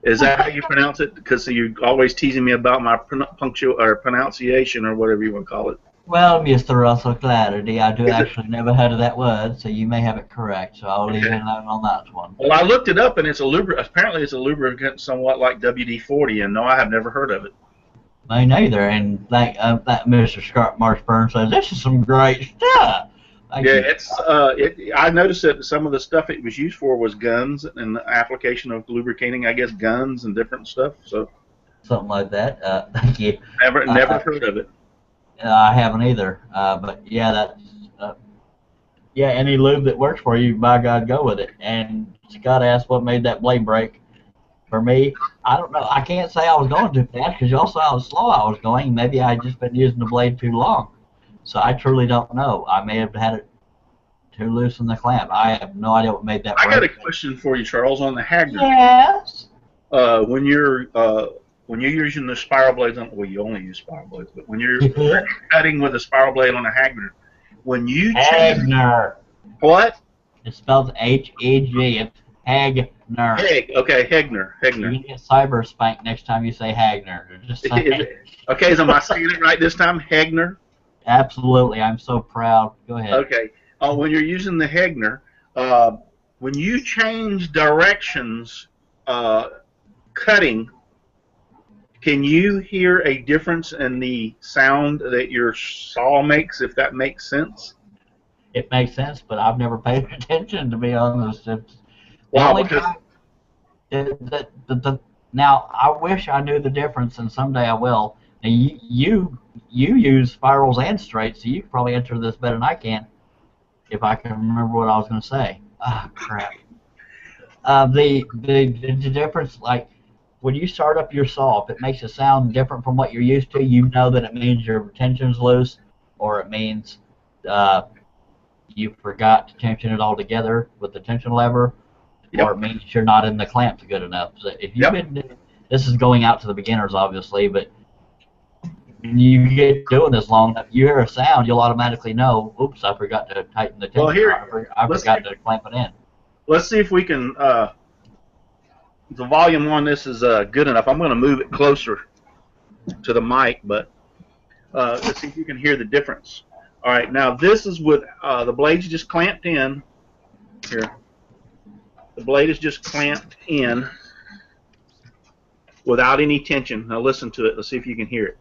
Is that how you pronounce it? Because you're always teasing me about my punctual or pronunciation or whatever you want to call it. Well, Mr. Russell Clarity, I do Is it actually never heard of that word, so you may have it correct. So I'll leave okay? it alone on that one. Well, I looked it up, and it's a lubricant. Apparently, it's a lubricant somewhat like WD-40, and no, I have never heard of it. Me neither. And that Mr. Scott Marshburn says this is some great stuff. Thank Yeah, you. I noticed that some of the stuff it was used for was guns and the application of lubricating, I guess, guns and different stuff. So Something like that. Thank you. never heard of it. I haven't either. But yeah, that's yeah. Any lube that works for you, by God, go with it. And Scott asked what made that blade break. For me, I don't know. I can't say I was going too fast because y'all saw how slow I was going. Maybe I just been using the blade too long. So I truly don't know. I may have had it too loose in the clamp. I have no idea what made that I got a break. question for you, Charles, on the Hagner. Yes. When you're using the spiral blades on, well, you only use spiral blades, but when you're cutting with a spiral blade on a Hagner, when you change Hagner. what? It's spelled H-E-G. It's Hagner. Okay, Hagner. You're gonna get cyber spanked next time you say Hagner. Just say Okay, so am I saying it right this time? Hagner? absolutely. I'm so proud. Go ahead. Okay. When you're using the Hagner, when you change directions cutting, can you hear a difference in the sound that your saw makes, if that makes sense? It makes sense, but I've never paid attention, to be honest. It's the Wow, only because time now I wish I knew the difference, and someday I will. Now, you use spirals and straights, so you can probably answer this better than I can if I can remember what I was going to say. Ah, crap. The difference, like when you start up your saw, if it makes a sound different from what you're used to, you know that it means your tension's loose, or it means you forgot to tension it all together with the tension lever, or it means you're not in the clamps good enough. So if you've been, this is going out to the beginners, obviously, but when you get doing this long enough, you hear a sound, you'll automatically know, oops, I forgot to tighten the tension. Well, here, I forgot to clamp it in. Let's see if we can. The volume on this is good enough. I'm going to move it closer to the mic, but let's see if you can hear the difference. All right, now this is with the blade's just clamped in. Here, the blade is just clamped in without any tension. Now listen to it. Let's see if you can hear it.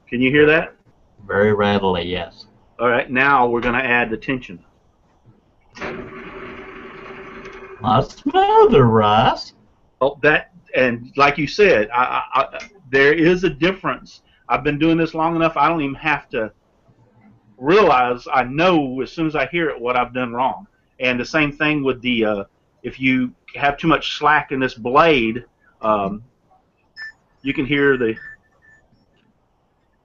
Can you hear that? Very readily, yes. All right, now we're going to add the tension. Much smoother, Russ. Oh, that, and like you said, there is a difference. I've been doing this long enough, I don't even have to realize, I know as soon as I hear it what I've done wrong. And the same thing with the, if you have too much slack in this blade, you can hear the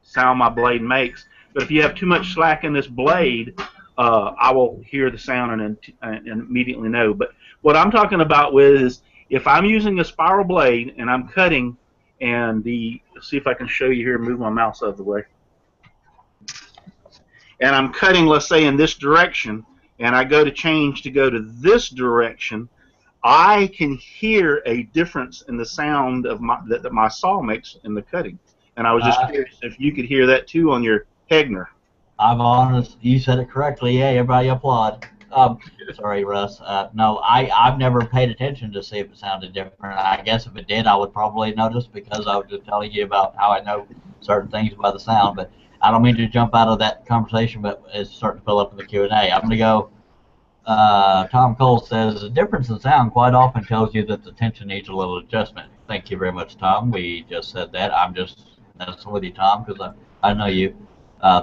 sound my blade makes. But if you have too much slack in this blade, I will hear the sound and immediately know. But what I'm talking about with is if I'm using a spiral blade and I'm cutting, and let's see if I can show you here, move my mouse out of the way. And I'm cutting, let's say, in this direction, and I go to change to go to this direction, I can hear a difference in the sound of that my saw makes in the cutting. And I was just curious if you could hear that too on your Hagner. I'm honest. You said it correctly. Yeah, everybody applaud. Sorry, Russ. No, I've never paid attention to see if it sounded different. I guess if it did, I would probably notice because I was just telling you about how I know certain things by the sound. But I don't mean to jump out of that conversation, but it's starting to fill up in the Q&A. I'm going to go. Tom Cole says, the difference in sound quite often tells you that the tension needs a little adjustment. Thank you very much, Tom. We just said that. I'm just messing with you, Tom, because I know you.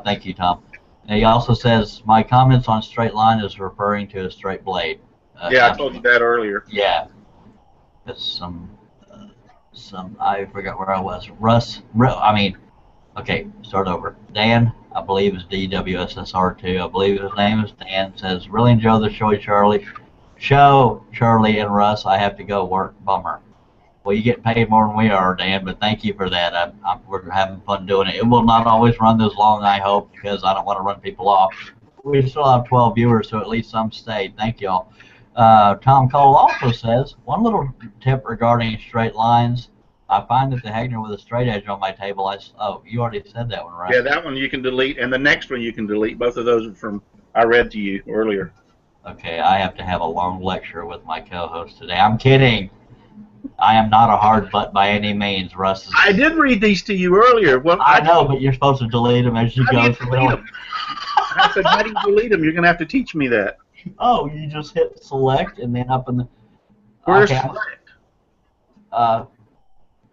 Thank you, Tom. And he also says, my comments on straight line is referring to a straight blade. Yeah, I told you that earlier. Yeah. It's some, I forgot where I was. Okay, start over. Dan, I believe is DWSSR2. I believe his name is Dan, says, really enjoy the show, Charlie. Charlie and Russ, I have to go work. Bummer. Well, you get paid more than we are, Dan, but thank you for that. We're having fun doing it. It will not always run this long, I hope, because I don't want to run people off. we still have 12 viewers, so at least some stayed. Thank y'all. Tom Cole also says, one little tip regarding straight lines. I find that the Hagner with a straight edge on my table, oh, you already said that one, right? Yeah, that one you can delete, and the next one you can delete. Both of those are from I read to you earlier. Okay, I have to have a long lecture with my co-host today. I'm kidding. I am not a hard butt by any means, Russ. I did read these to you earlier. Well, I know, but you're supposed to delete them as you how go. do you delete them? I said, how do you delete them? You're going to have to teach me that. Oh, you just hit select and then up in the... Where's okay. select?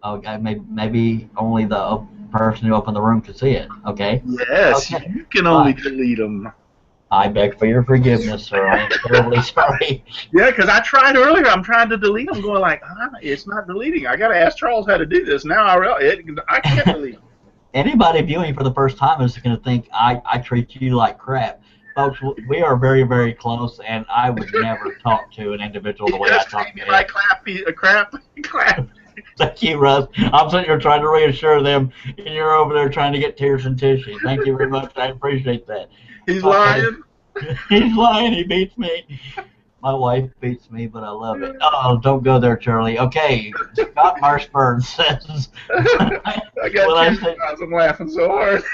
Okay, maybe only the person who opened the room could see it. Okay. Yes, okay. You can only delete them. I beg for your forgiveness, sir. I'm terribly sorry. Yeah, because I tried earlier. I'm trying to delete them, going like, it's not deleting. I got to ask Charles how to do this. Now I can't delete them. Anybody viewing for the first time is going to think I treat you like crap. Folks, we are very, very close, and I would never talk to an individual the way I talk to you. Like crap. Thank you, Russ. I'm sitting here trying to reassure them, and you're over there trying to get tears and tissue. Thank you very much. I appreciate that. He's lying. He's lying. He beats me. My wife beats me, but I love it. Oh, don't go there, Charlie. Okay, Scott Marshburn says... I got tears because I'm laughing so hard.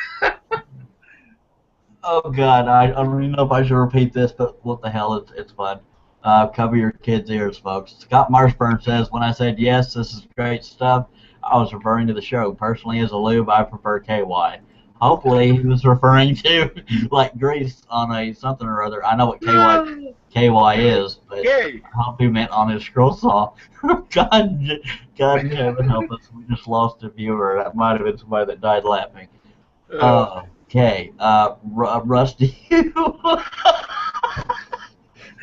Oh, God, I don't even know if I should repeat this, but what the hell, it's fun. Cover your kids' ears, folks. Scott Marshburn says, when I said, yes, this is great stuff, I was referring to the show. Personally, as a lube, I prefer KY. Hopefully, he was referring to, like, grease on a something or other. I know what KY is, but I hope he meant on his scroll saw. God in heaven help us. We just lost a viewer. That might have been somebody that died laughing. Okay. Rusty,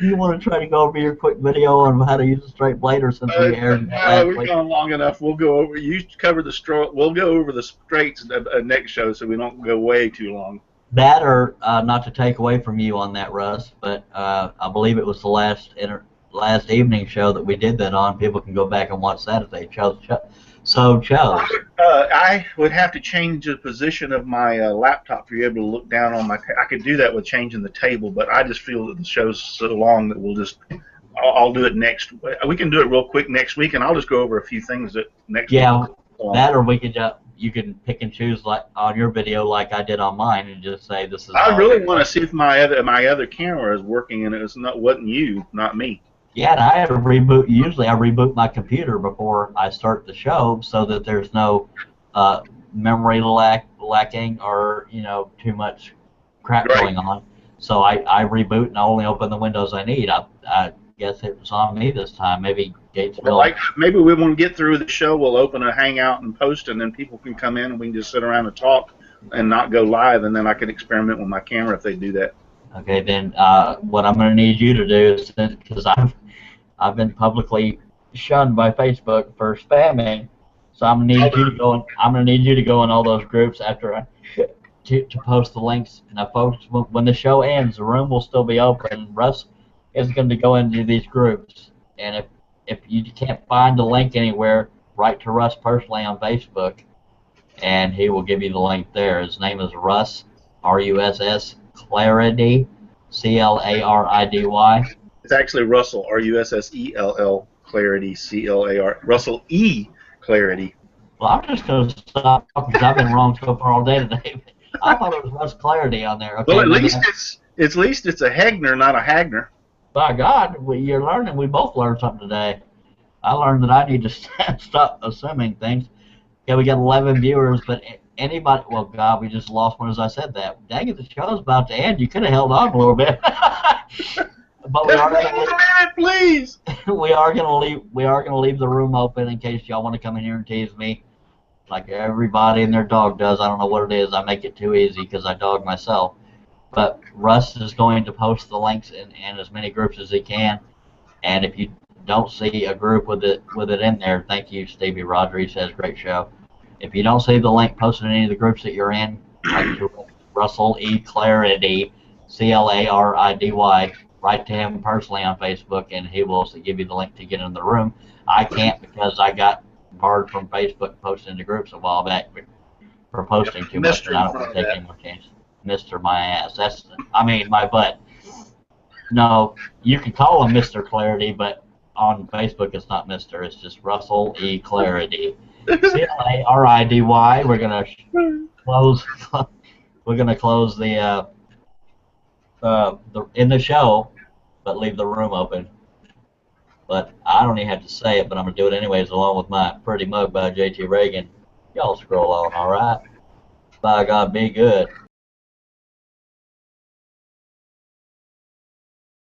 do you want to try to go over your quick video on how to use a straight blader since we aired that last we've week? gone long enough. We'll go over. You cover the straw. We'll go over the straights next show, so we don't go way too long. That, or not to take away from you on that, Russ, but I believe it was the last evening show that we did that on. People can go back and watch that if they chose. I would have to change the position of my laptop for you able to look down on my. I could do that with changing the table, but I just feel that the show's so long that we'll just. I'll do it next. We can do it real quick next week, and I'll just go over a few things that next. Yeah, week. That, or we could. You can pick and choose like on your video, like I did on mine, and just say this is. I really want to see if my other camera is working, and wasn't you, not me. Yeah, and I had to reboot. Usually, I reboot my computer before I start the show, so that there's no memory lacking or too much crap going on. So I reboot and I only open the windows I need. I guess it was on me this time. Maybe Gates will. Maybe we want to get through the show. We'll open a hangout and post, and then people can come in and we can just sit around and talk and not go live. And then I can experiment with my camera if they do that. Okay, then what I'm going to need you to do is, because I've been publicly shunned by Facebook for spamming, so I'm going to need you to go. I'm going to need you to go in all those groups after to post the links. Now, folks, when the show ends, the room will still be open. Russ is going to go into these groups, and if you can't find the link anywhere, write to Russ personally on Facebook, and he will give you the link there. His name is Russ, R-U-S-S, Clarity, C-L-A-R-I-D-Y. It's actually Russell, R-U-S-S-E-L-L, Clarity, C-L-A-R, Russell E. Clarity. Well, I'm just going to stop because I've been wrong so far all day today. I thought it was Russ Clarity on there. Okay, well, at least it's a Hagner, not a Hagner. By God, you're learning. We both learned something today. I learned that I need to stop assuming things. Okay, we got 11 viewers, but anybody, well, God, we just lost one as I said that. Dang it, the show's about to end. You could have held on a little bit. But we are going to please. We are going to leave the room open in case y'all want to come in here and tease me, like everybody and their dog does. I don't know what it is. I make it too easy because I dog myself. But Russ is going to post the links in as many groups as he can. And if you don't see a group with it in there, thank you, Stevie Rodriguez says great show. If you don't see the link posted in any of the groups that you're in, like Russell E. Clarity, C-L-A-R-I-D-Y, write to him personally on Facebook, and he will also give you the link to get in the room. I can't because I got barred from Facebook posting into groups a while back for posting too much, and I don't want to take any more chances. Mr. My ass. I mean, my butt. No, you can call him Mr. Clarity, but on Facebook it's not Mr. It's just Russell E. Clarity. Claridy. We're gonna close. We're gonna close the in the show, but leave the room open. But I don't even have to say it, but I'm gonna do it anyways, along with my pretty mug by J.T. Reagan. Y'all scroll on, all right? By God, be good.